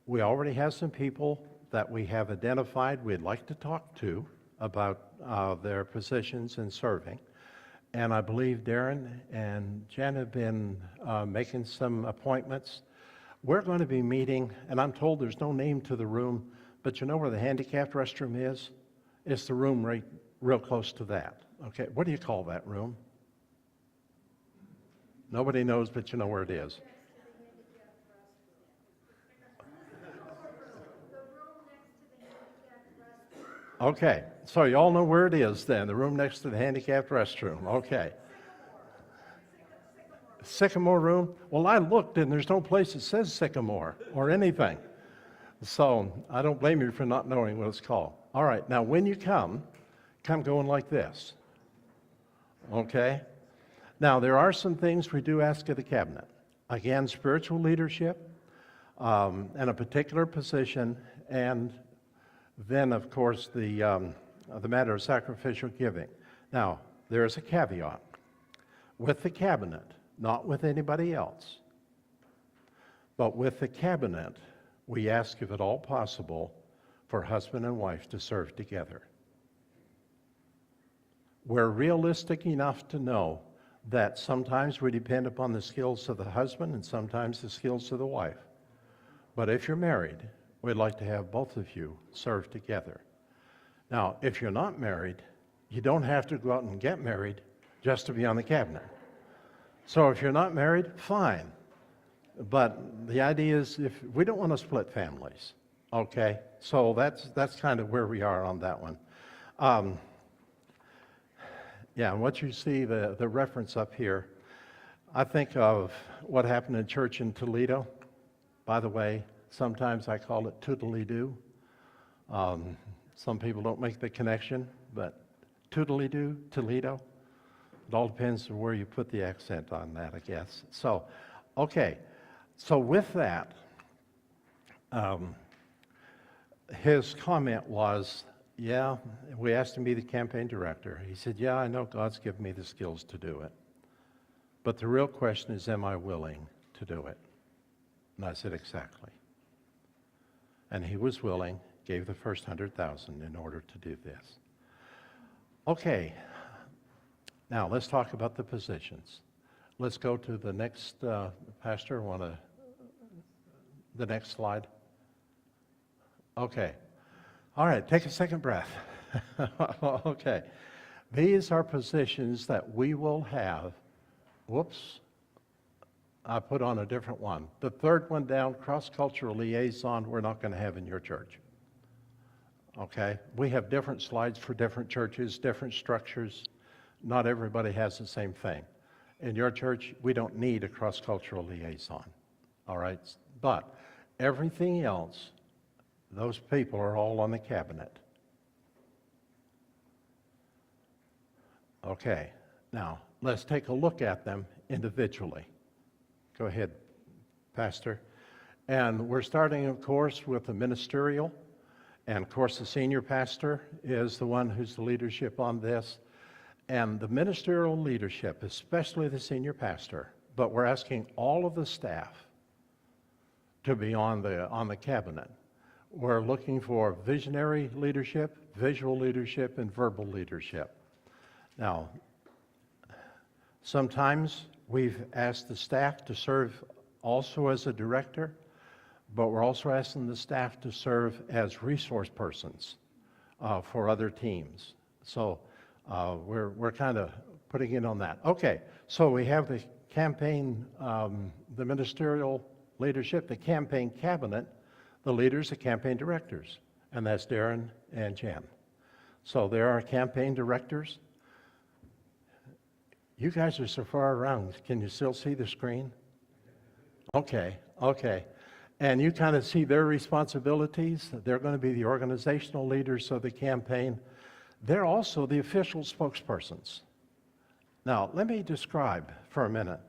we already have some people that we have identified we'd like to talk to about their positions in serving. And I believe Darren and Jen have been making some appointments. We're going to be meeting, and I'm told there's no name to the room, but you know where the handicapped restroom is? It's the room right real close to that. Okay, what do you call that room? Nobody knows, but you know where it is. Okay, so you all know where it is then, the room next to the handicapped restroom. Okay. Sycamore room? Well, I looked and there's no place that says Sycamore or anything. So I don't blame you for not knowing what it's called. All right, now when you come going like this. Okay? Now there are some things we do ask of the cabinet. Again, spiritual leadership and a particular position, and then, of course, the matter of sacrificial giving. Now, there is a caveat. With the cabinet, not with anybody else, but with the cabinet, we ask, if at all possible, for husband and wife to serve together. We're realistic enough to know that sometimes we depend upon the skills of the husband and sometimes the skills of the wife. But if you're married, we'd like to have both of you serve together. Now, if you're not married, you don't have to go out and get married just to be on the cabinet. So if you're not married, fine. But the idea is, if we don't want to split families, okay? So that's kind of where we are on that one. Yeah, and what you see, the reference up here, I think of what happened in church in Toledo. By the way, sometimes I call it toodly-doo. Some people don't make the connection, but toodly-doo, Toledo. It all depends on where you put the accent on that, I guess. So, okay. So with that, his comment was, yeah, we asked him to be the campaign director. He said, yeah, I know God's given me the skills to do it. But the real question is, am I willing to do it? And I said, exactly. And he was willing, gave the first $100,000 in order to do this. Okay, now let's talk about the positions. Let's go to the next, Pastor, the next slide. Okay, all right, take a second breath. Okay, these are positions that we will have, whoops, I put on a different one. The third one down, cross-cultural liaison, we're not going to have in your church. Okay? We have different slides for different churches, different structures. Not everybody has the same thing. In your church, we don't need a cross-cultural liaison. All right? But everything else, those people are all on the cabinet. Okay. Now, let's take a look at them individually. Go ahead, Pastor. And we're starting, of course, with the ministerial. And, of course, the senior pastor is the one who's the leadership on this. And the ministerial leadership, especially the senior pastor, but we're asking all of the staff to be on the cabinet. We're looking for visionary leadership, visual leadership, and verbal leadership. Now, sometimes we've asked the staff to serve also as a director, but we're also asking the staff to serve as resource persons for other teams. So we're kind of putting in on that. Okay, so we have the campaign, the ministerial leadership, the campaign cabinet, the leaders, the campaign directors, and that's Darren and Jan. So there are campaign directors. You guys are so far around. Can you still see the screen? Okay. And you kind of see their responsibilities. They're going to be the organizational leaders of the campaign. They're also the official spokespersons. Now, let me describe for a minute.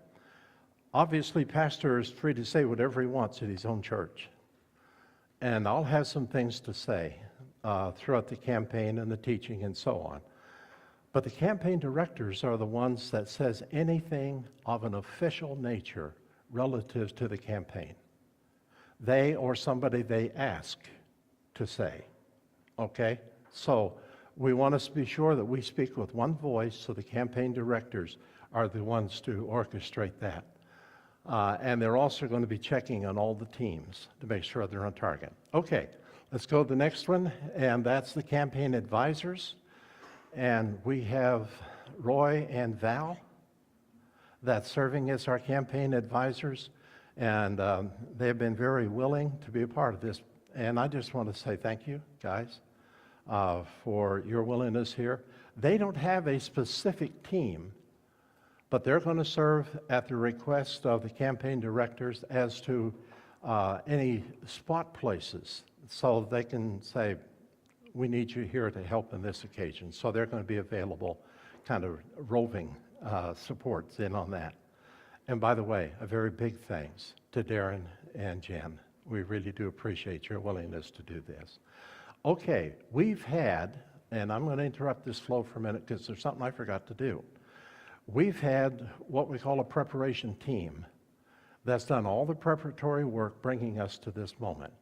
Obviously, pastor is free to say whatever he wants at his own church. And I'll have some things to say throughout the campaign and the teaching and so on. But the campaign directors are the ones that says anything of an official nature relative to the campaign. They or somebody they ask to say, okay? So we want to be sure that we speak with one voice, so the campaign directors are the ones to orchestrate that. And they're also going to be checking on all the teams to make sure they're on target. Okay, let's go to the next one, and that's the campaign advisors. And we have Roy and Val that's serving as our campaign advisors, and they've been very willing to be a part of this. And I just want to say thank you, guys, for your willingness here. They don't have a specific team, but they're going to serve at the request of the campaign directors as to any spot places, so they can say, we need you here to help in this occasion. So they're going to be available, kind of roving supports in on that. And by the way, a very big thanks to Darren and Jen. We really do appreciate your willingness to do this. Okay, we've had, and I'm going to interrupt this flow for a minute because there's something I forgot to do. We've had what we call a preparation team that's done all the preparatory work bringing us to this moment.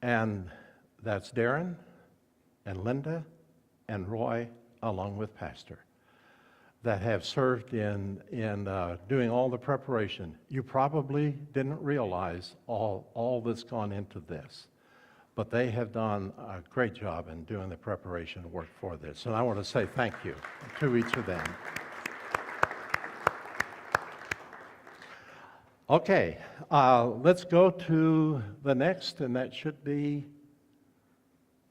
And that's Darren and Linda and Roy, along with Pastor, that have served in doing all the preparation. You probably didn't realize all that's gone into this, but they have done a great job in doing the preparation work for this. And I want to say thank you to each of them. Okay, let's go to the next, and that should be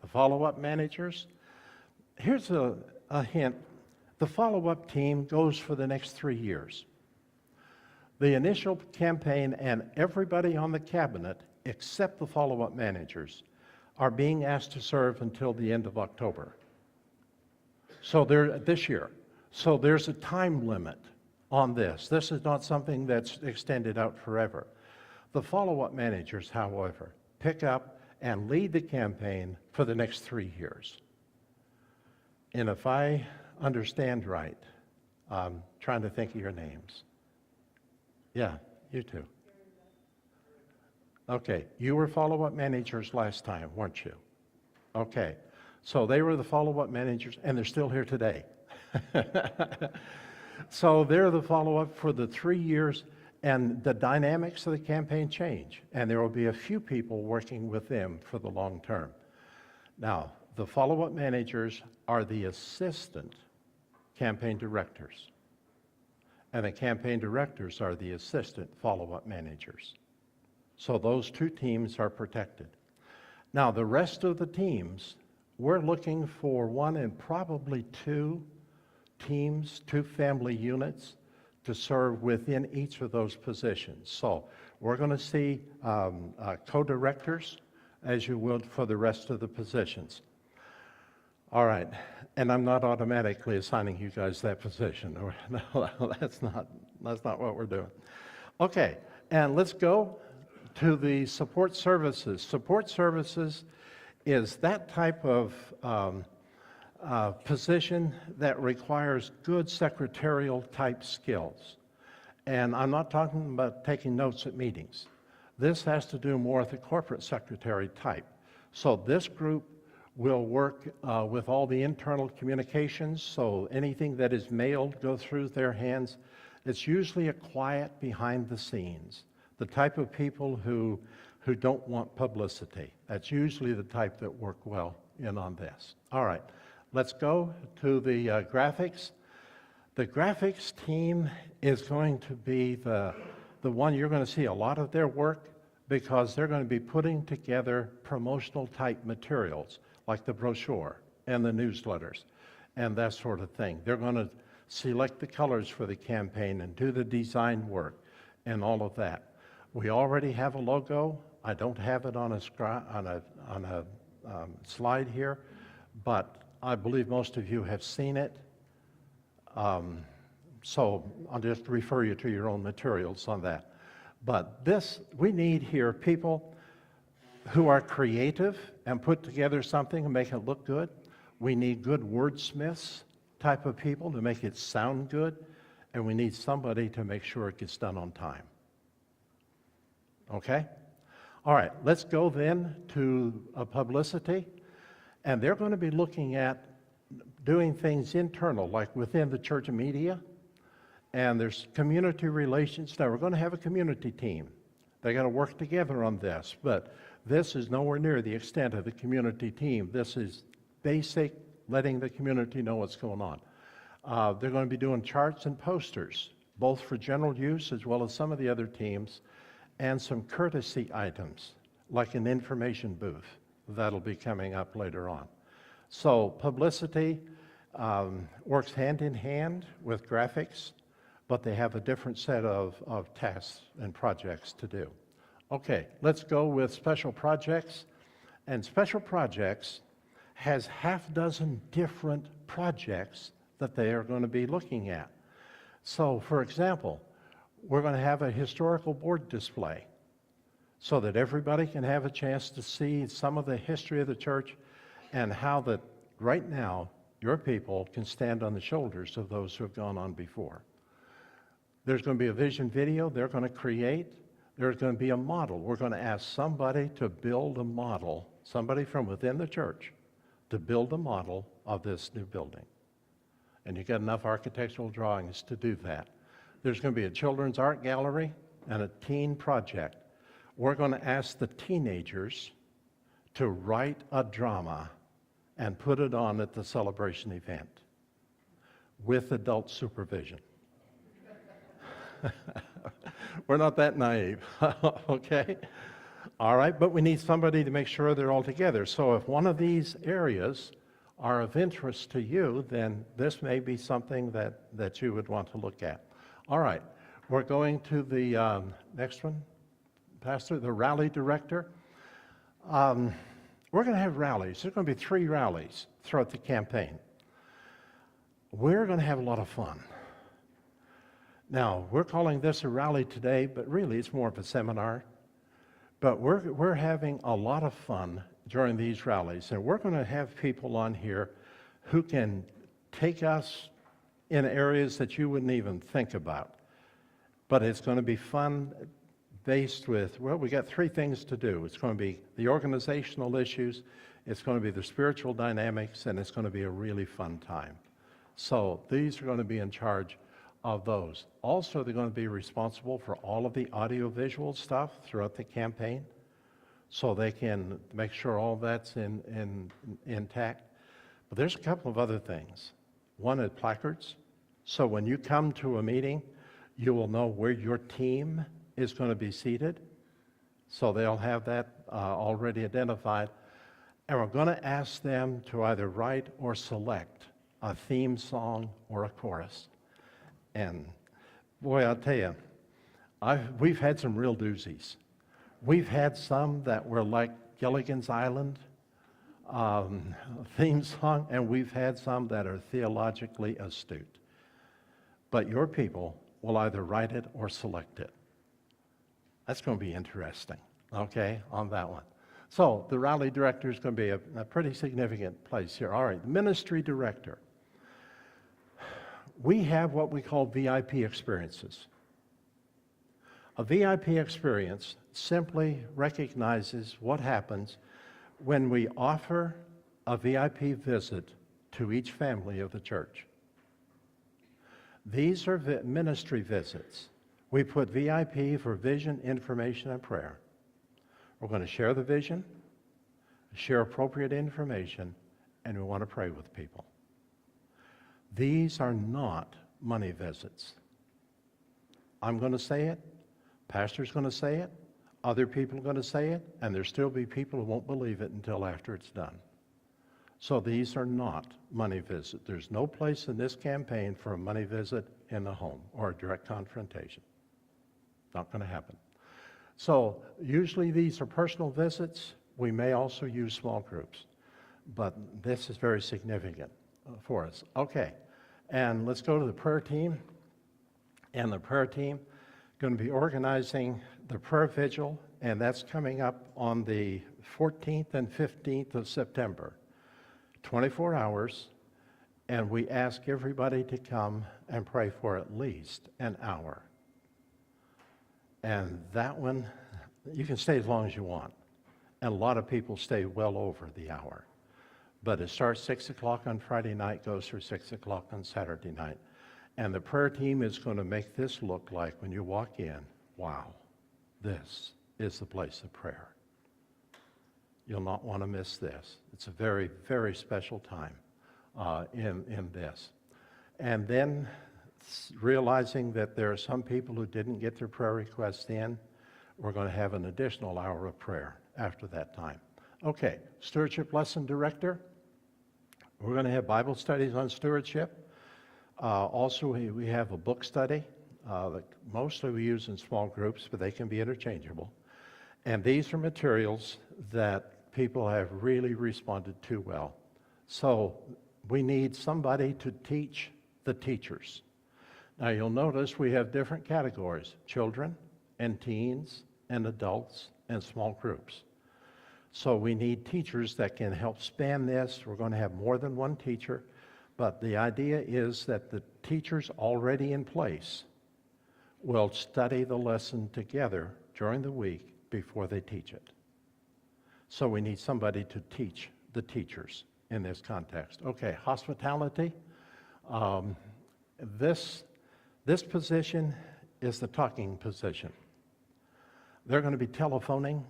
the follow-up managers. Here's a hint. The follow-up team goes for the next 3 years. The initial campaign and everybody on the cabinet, except the follow-up managers, are being asked to serve until the end of October. So this year. So there's a time limit on this. This is not something that's extended out forever. The follow-up managers, however, pick up and lead the campaign for the next 3 years. And if I understand right, I'm trying to think of your names. Yeah, you too. Okay, you were follow-up managers last time, weren't you? Okay, so they were the follow-up managers, and they're still here today. So they're the follow-up for the 3 years, and the dynamics of the campaign change, and there will be a few people working with them for the long term. Now, the follow-up managers are the assistant campaign directors, and the campaign directors are the assistant follow-up managers. So those two teams are protected. Now, the rest of the teams, we're looking for one and probably two teams, two family units to serve within each of those positions. So we're going to see co-directors, as you would for the rest of the positions. All right, and I'm not automatically assigning you guys that position. No, that's not what we're doing. Okay, and let's go to the support services. Support services is that type of position that requires good secretarial type skills. And I'm not talking about taking notes at meetings. This has to do more with the corporate secretary type. So this group will work with all the internal communications, so anything that is mailed goes through their hands. It's usually a quiet behind the scenes, the type of people who don't want publicity. That's usually the type that work well in on this. All right, let's go to the graphics. The graphics team is going to be the one you're going to see a lot of their work, because they're going to be putting together promotional type materials like the brochure and the newsletters and that sort of thing. They're going to select the colors for the campaign and do the design work and all of that. We already have a logo. I don't have it on a slide here, but I believe most of you have seen it. So I'll just refer you to your own materials on that. But this, we need here people who are creative and put together something and make it look good. We need good wordsmiths type of people to make it sound good, and we need somebody to make sure it gets done on time. Okay? All right, let's go then to publicity, and they're going to be looking at doing things internal, like within the church media, and there's community relations. Now, we're going to have a community team. They're going to work together on this, but this is nowhere near the extent of the community team. This is basic, letting the community know what's going on. They're going to be doing charts and posters, both for general use as well as some of the other teams, and some courtesy items, like an information booth that'll be coming up later on. So publicity works hand in hand with graphics, but they have a different set of tasks and projects to do. Okay, let's go with special projects. And special projects has half dozen different projects that they are going to be looking at. So, for example, we're going to have a historical board display so that everybody can have a chance to see some of the history of the church and how that right now your people can stand on the shoulders of those who have gone on before. There's going to be a vision video they're going to create. There's going to be a model. We're going to ask somebody to build a model, somebody from within the church, to build a model of this new building. And you get enough architectural drawings to do that. There's going to be a children's art gallery and a teen project. We're going to ask the teenagers to write a drama and put it on at the celebration event with adult supervision. We're not that naive, okay? All right, but we need somebody to make sure they're all together. So if one of these areas are of interest to you, then this may be something that you would want to look at. All right, we're going to the next one, Pastor, the rally director. We're going to have rallies. There's going to be 3 rallies throughout the campaign. We're going to have a lot of fun. Now, we're calling this a rally today, but really it's more of a seminar. But we're having a lot of fun during these rallies, and we're going to have people on here who can take us in areas that you wouldn't even think about. But it's going to be fun based with, well, we got 3 things to do. It's going to be the organizational issues, it's going to be the spiritual dynamics, and it's going to be a really fun time. So these are going to be in charge of those. Also, they're going to be responsible for all of the audiovisual stuff throughout the campaign, so they can make sure all that's intact. But there's a couple of other things. One is placards. So when you come to a meeting, you will know where your team is going to be seated. So they'll have that already identified. And we're going to ask them to either write or select a theme song or a chorus. And boy, I'll tell you, we've had some real doozies. We've had some that were like Gilligan's Island theme song, and we've had some that are theologically astute. But your people will either write it or select it. That's going to be interesting, okay, on that one. So the rally director is going to be a pretty significant place here. All right, the ministry director. We have what we call VIP experiences. A VIP experience simply recognizes what happens when we offer a VIP visit to each family of the church. These are ministry visits. We put VIP for vision, information, and prayer. We're going to share the vision, share appropriate information, and we want to pray with people. These are not money visits. I'm going to say it, pastor's going to say it, other people are going to say it, and there'll still be people who won't believe it until after it's done. So these are not money visits. There's no place in this campaign for a money visit in the home or a direct confrontation. Not going to happen. So usually these are personal visits. We may also use small groups, but this is very significant for us. Okay, and let's go to the prayer team. And the prayer team going to be organizing the prayer vigil, and that's coming up on the 14th and 15th of September. 24 hours, and we ask everybody to come and pray for at least an hour. And that one, you can stay as long as you want. And a lot of people stay well over the hour. But it starts 6 o'clock on Friday night, goes through 6 o'clock on Saturday night. And the prayer team is going to make this look like, when you walk in, wow, this is the place of prayer. You'll not want to miss this. It's a very, very special time in this. And then realizing that there are some people who didn't get their prayer requests in, we're going to have an additional hour of prayer after that time. Okay, Stewardship Lesson Director. We're going to have Bible studies on stewardship. Also, we have a book study that mostly we use in small groups, but they can be interchangeable. And these are materials that people have really responded to well. So we need somebody to teach the teachers. Now you'll notice we have different categories: children and teens and adults and small groups. So we need teachers that can help span this. We're going to have more than one teacher, but the idea is that the teachers already in place will study the lesson together during the week before they teach it. So we need somebody to teach the teachers in this context. Okay, hospitality. This position is the talking position. They're going to be telephoning,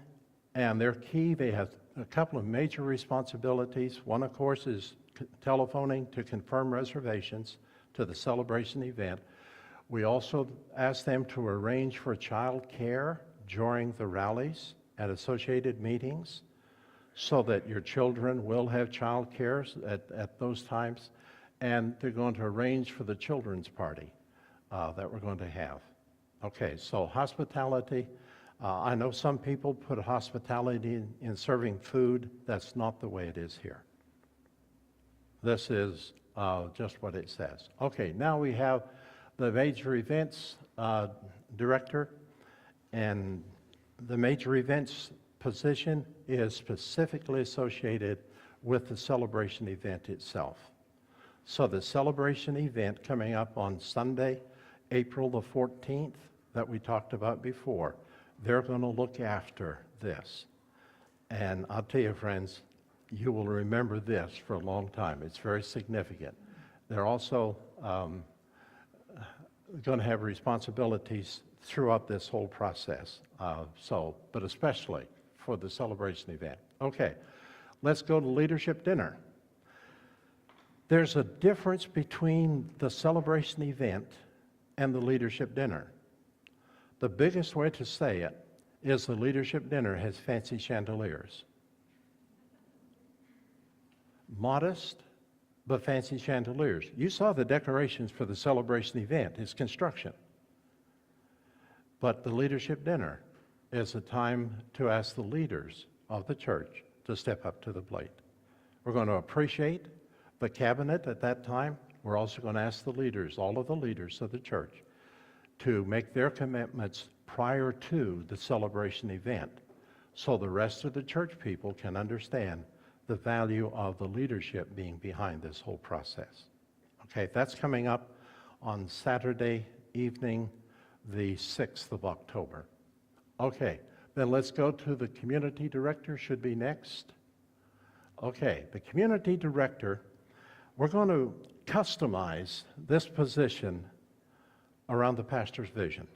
and they're key. They have a couple of major responsibilities. One, of course, is telephoning to confirm reservations to the celebration event. We also ask them to arrange for child care during the rallies and associated meetings, so that your children will have child care at those times. And they're going to arrange for the children's party that we're going to have. Okay, so hospitality. I know some people put hospitality in serving food. That's not the way it is here. This is just what it says. Okay, now we have the major events director, and the major events position is specifically associated with the celebration event itself. So the celebration event coming up on Sunday, April the 14th, that we talked about before, they're going to look after this. And I'll tell you, friends, you will remember this for a long time. It's very significant. They're also going to have responsibilities throughout this whole process, but especially for the celebration event. Okay, let's go to leadership dinner. There's a difference between the celebration event and the leadership dinner. The biggest way to say it is the leadership dinner has fancy chandeliers. Modest, but fancy chandeliers. You saw the decorations for the celebration event. It's construction. But the leadership dinner is a time to ask the leaders of the church to step up to the plate. We're going to appreciate the cabinet at that time. We're also going to ask the leaders, all of the leaders of the church, to make their commitments prior to the celebration event, so the rest of the church people can understand the value of the leadership being behind this whole process. Okay, that's coming up on Saturday evening, the 6th of October. Okay, then let's go to the community director, should be next. Okay, the community director, we're going to customize this position around the pastor's vision.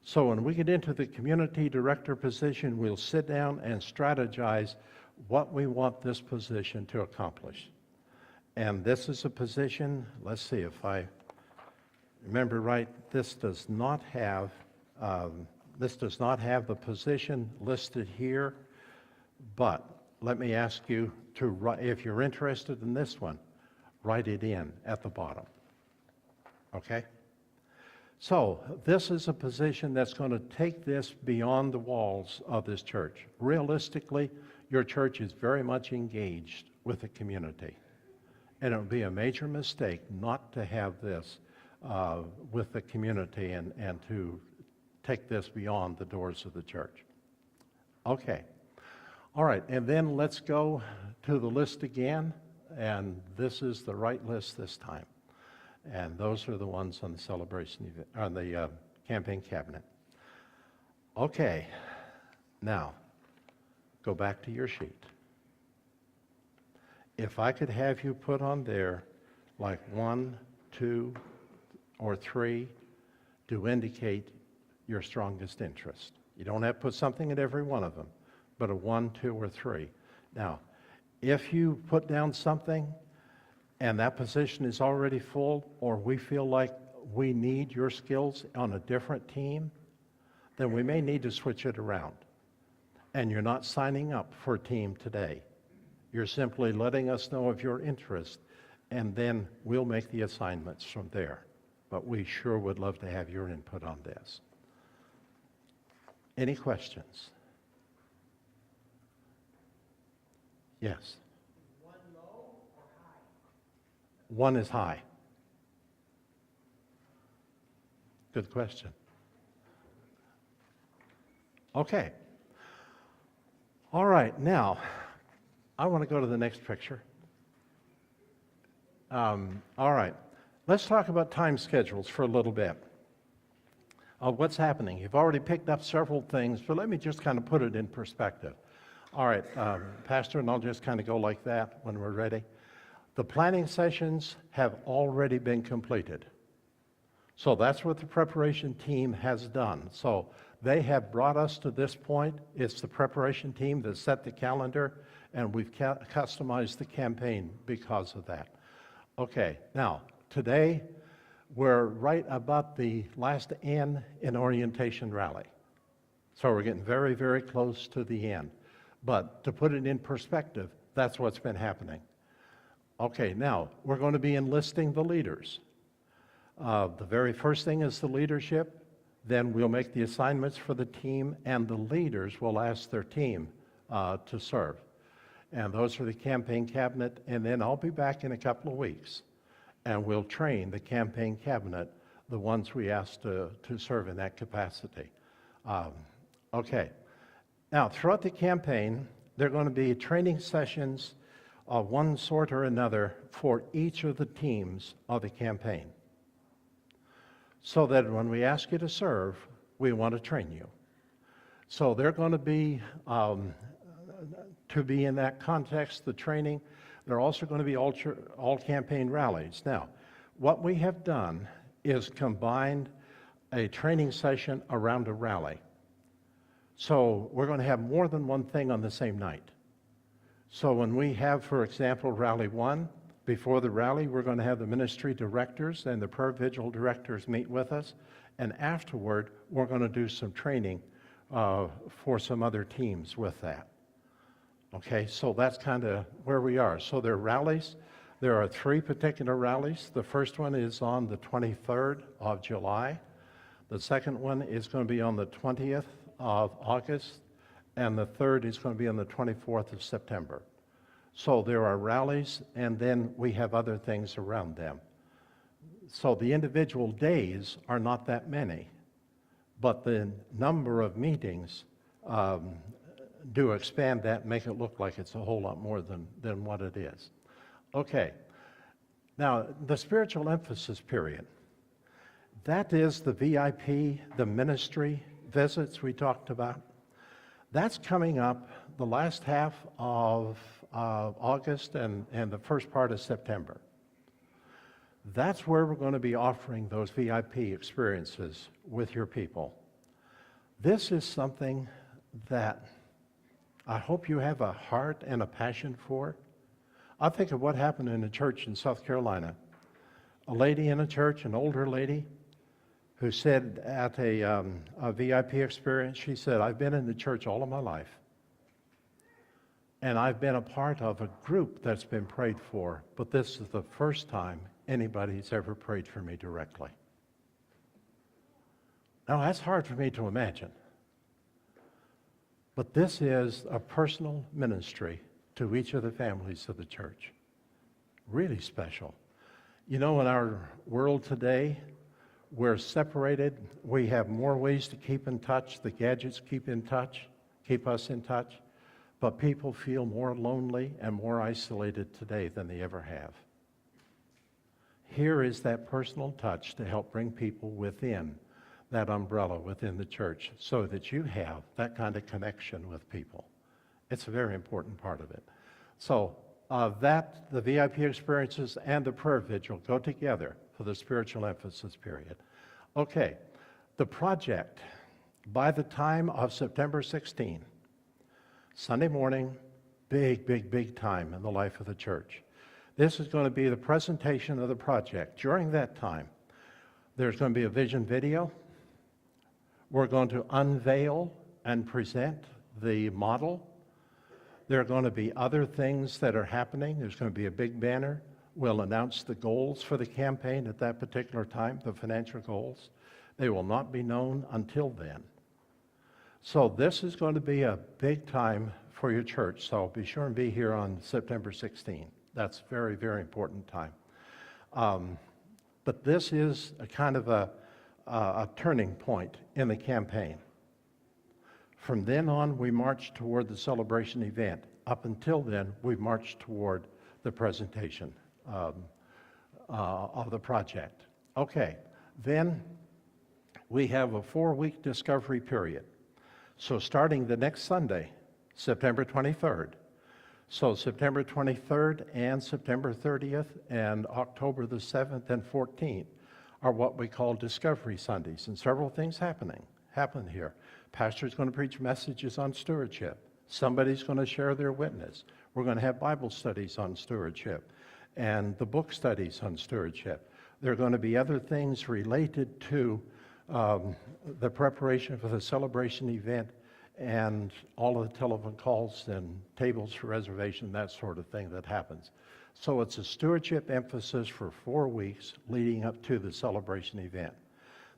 So when we get into the community director position, we'll sit down and strategize what we want this position to accomplish. And this is a position, let's see if I remember right, this does not have the position listed here, but let me ask you to, if you're interested in this one, write it in at the bottom, okay? So this is a position that's going to take this beyond the walls of this church. Realistically, your church is very much engaged with the community, and it would be a major mistake not to have this with the community and to take this beyond the doors of the church. Okay. All right, and then let's go to the list again, and this is the right list this time. And those are the ones on the celebration event, on the campaign cabinet. Okay, now go back to your sheet. If I could have you put on there like 1, 2, or 3 to indicate your strongest interest. You don't have to put something in every one of them, but a 1, 2, or 3. Now, if you put down something and that position is already full, or we feel like we need your skills on a different team, then we may need to switch it around. And you're not signing up for a team today. You're simply letting us know of your interest, and then we'll make the assignments from there. But we sure would love to have your input on this. Any questions? Yes. One low or high? 1 is high. Good question. Okay. All right, now, I want to go to the next picture. All right, let's talk about time schedules for a little bit. What's happening? You've already picked up several things, but let me just kind of put it in perspective. All right, Pastor, and I'll just kind of go like that when we're ready. The planning sessions have already been completed. So that's what the preparation team has done. So they have brought us to this point. It's the preparation team that set the calendar, and we've customized the campaign because of that. Okay, now, today, we're right about the last N in orientation rally. So we're getting very, very close to the end. But to put it in perspective, that's what's been happening. Okay, now, we're going to be enlisting the leaders. The very first thing is the leadership. Then we'll make the assignments for the team, and the leaders will ask their team to serve. And those are the campaign cabinet, and then I'll be back in a couple of weeks, and we'll train the campaign cabinet, the ones we asked to serve in that capacity. Okay. Now, throughout the campaign, there are going to be training sessions of one sort or another for each of the teams of the campaign, so that when we ask you to serve, we want to train you. So they're going to be in that context, the training. There are also going to be all campaign rallies. Now, what we have done is combined a training session around a rally. So we're going to have more than one thing on the same night. So when we have, for example, Rally 1, before the rally, we're going to have the ministry directors and the prayer vigil directors meet with us. And afterward, we're going to do some training for some other teams with that. Okay, so that's kind of where we are. So there are rallies. There are 3 particular rallies. The first one is on the 23rd of July. The second one is going to be on the 20th of August. And the third is going to be on the 24th of September. So there are rallies, and then we have other things around them. So the individual days are not that many, but the number of meetings do expand that, make it look like it's a whole lot more than what it is. Okay, now the spiritual emphasis period. That is the VIP, the ministry visits we talked about. That's coming up the last half of August and the first part of September. That's where we're going to be offering those VIP experiences with your people. This is something that I hope you have a heart and a passion for. I think of what happened in a church in South Carolina. A lady in a church, an older lady, who said at a VIP experience, she said, I've been in the church all of my life, and I've been a part of a group that's been prayed for, but this is the first time anybody's ever prayed for me directly. Now, that's hard for me to imagine, but this is a personal ministry to each of the families of the church. Really special. You know, in our world today, we're separated. We have more ways to keep in touch. The gadgets keep us in touch. But people feel more lonely and more isolated today than they ever have. Here is that personal touch to help bring people within that umbrella within the church so that you have that kind of connection with people. It's a very important part of it. So the VIP experiences and the prayer vigil go together for the spiritual emphasis period. Okay, the project, by the time of September 16, Sunday morning, big time in the life of the church. This is going to be the presentation of the project. During that time, there's going to be a vision video. We're going to unveil and present the model. There are going to be other things that are happening. There's going to be a big banner. We'll announce the goals for the campaign at that particular time, the financial goals. They will not be known until then. So this is going to be a big time for your church. So be sure and be here on September 16. That's a very, very important time. But this is a kind of a turning point in the campaign. From then on, we march toward the celebration event. Up until then, we marched toward the presentation of the project. Okay, then we have a 4-week discovery period. So starting the next Sunday, September 23rd. So September 23rd and September 30th and October the 7th and 14th are what we call Discovery Sundays. And several things happen here. Pastor's going to preach messages on stewardship. Somebody's going to share their witness. We're going to have Bible studies on stewardship and the book studies on stewardship. There are going to be other things related to the preparation for the celebration event and all of the telephone calls and tables for reservation, that sort of thing that happens. So it's a stewardship emphasis for 4 weeks leading up to the celebration event.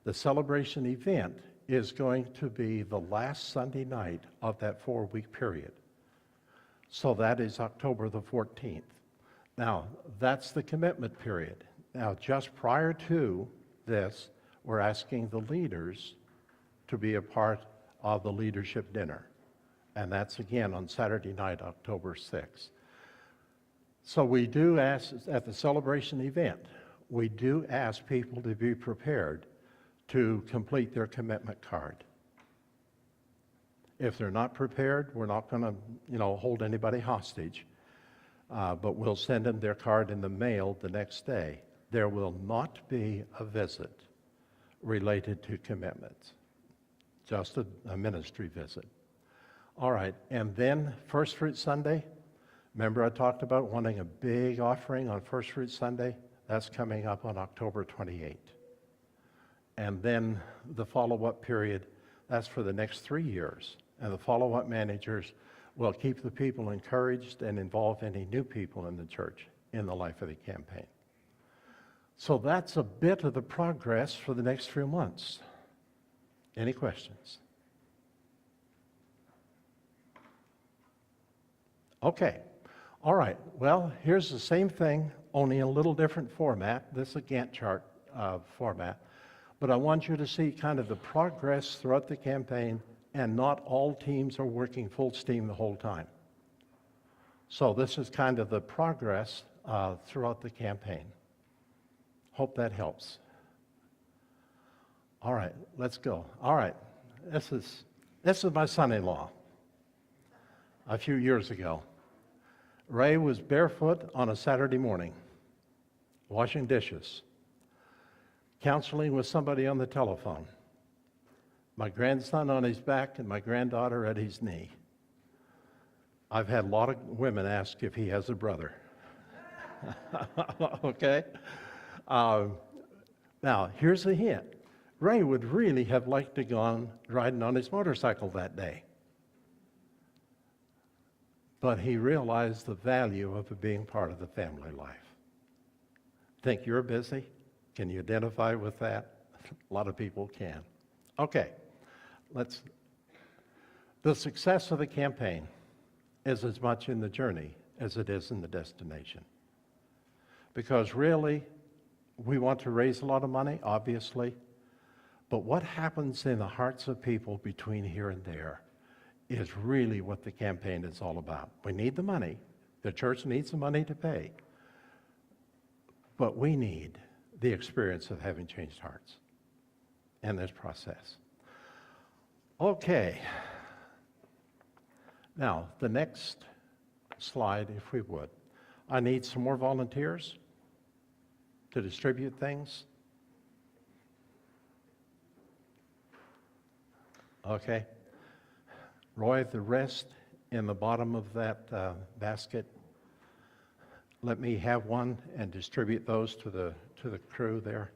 The celebration event is going to be the last Sunday night of that 4-week period. So that is October the 14th. Now, that's the commitment period. Now, just prior to this, we're asking the leaders to be a part of the leadership dinner. And that's again on Saturday night, October 6th. So we do ask, at the celebration event, we do ask people to be prepared to complete their commitment card. If they're not prepared, we're not going to, hold anybody hostage, but we'll send them their card in the mail the next day. There will not be a visit related to commitments, just a ministry visit. All right, and then First Fruit Sunday. Remember I talked about wanting a big offering on First Fruit Sunday? That's coming up on October 28th. And then the follow-up period, that's for the next 3 years. And the follow-up managers will keep the people encouraged and involve any new people in the church in the life of the campaign. So that's a bit of the progress for the next few months. Any questions? Okay. All right. Well, here's the same thing, only in a little different format. This is a Gantt chart format. But I want you to see kind of the progress throughout the campaign, and not all teams are working full steam the whole time. So this is kind of the progress throughout the campaign. Hope that helps. All right, let's go. All right, this is my son-in-law. a few years ago. Ray was barefoot on a Saturday morning, washing dishes, counseling with somebody on the telephone, my grandson on his back and my granddaughter at his knee. I've had a lot of women ask if he has a brother. Okay? Now, here's a hint. Ray would really have liked to have gone riding on his motorcycle that day. But he realized the value of being part of the family life. Think you're busy? Can you identify with that? A lot of people can. Okay, the success of the campaign is as much in the journey as it is in the destination. Because really, we want to raise a lot of money, obviously, but what happens in the hearts of people between here and there is really what the campaign is all about. We need the money. The church needs the money to pay. But we need the experience of having changed hearts in this process. Okay. Now, the next slide, if we would. I need some more volunteers to distribute things. Okay. Roy, the rest in the bottom of that basket, let me have one and distribute those to the crew there.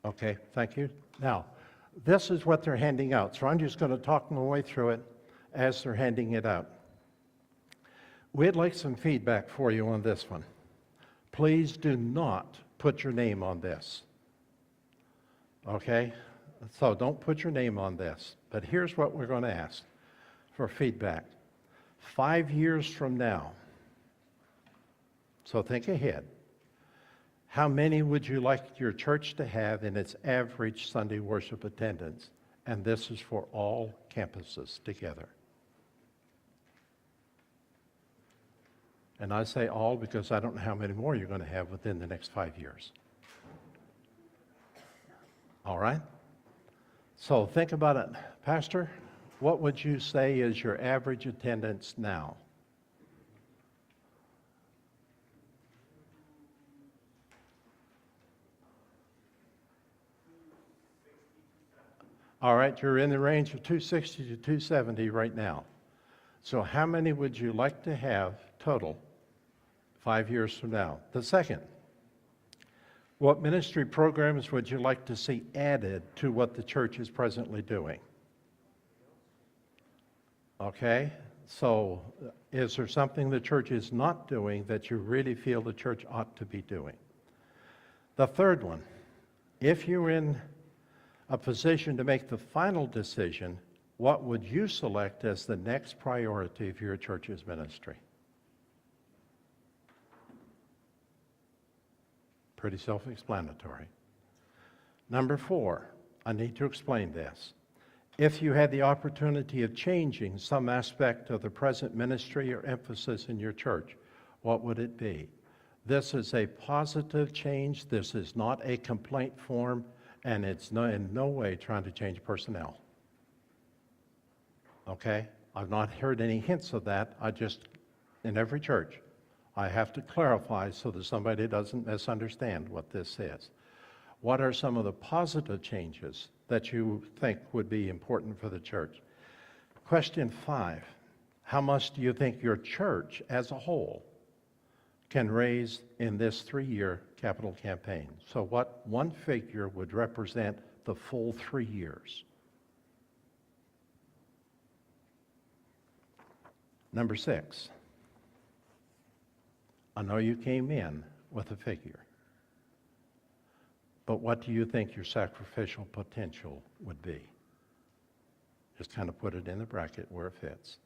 Okay, thank you. Now, this is what they're handing out, so I'm just going to talk my way through it as they're handing it out. We'd like some feedback for you on this one. Please do not put your name on this. Okay? So don't put your name on this. But here's what we're going to ask for feedback. 5 years from now, so think ahead, how many would you like your church to have in its average Sunday worship attendance? And this is for all campuses together. And I say all because I don't know how many more you're going to have within the next 5 years. All right? So think about it. Pastor, what would you say is your average attendance now? All right, you're in the range of 260 to 270 right now. So how many would you like to have total 5 years from now? The second, what ministry programs would you like to see added to what the church is presently doing? Okay, so is there something the church is not doing that you really feel the church ought to be doing? The third one, if you're in a position to make the final decision, what would you select as the next priority of your church's ministry? Pretty self-explanatory. Number 4, I need to explain this. If you had the opportunity of changing some aspect of the present ministry or emphasis in your church, what would it be? This is a positive change. This is not a complaint form, and it's in no way trying to change personnel. Okay? I've not heard any hints of that. In every church, I have to clarify so that somebody doesn't misunderstand what this is. What are some of the positive changes that you think would be important for the church? Question 5, how much do you think your church as a whole can raise in this 3-year capital campaign? So what one figure would represent the full 3 years? Number 6, I know you came in with a figure, but what do you think your sacrificial potential would be? Just kind of put it in the bracket where it fits.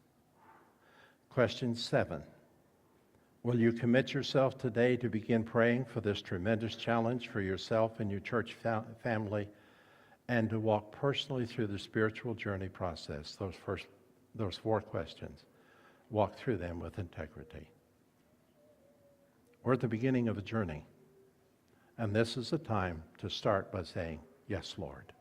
Question 7, will you commit yourself today to begin praying for this tremendous challenge for yourself and your church family, and to walk personally through the spiritual journey process? Those 4 questions. Walk through them with integrity. We're at the beginning of a journey, and this is the time to start by saying, yes, Lord.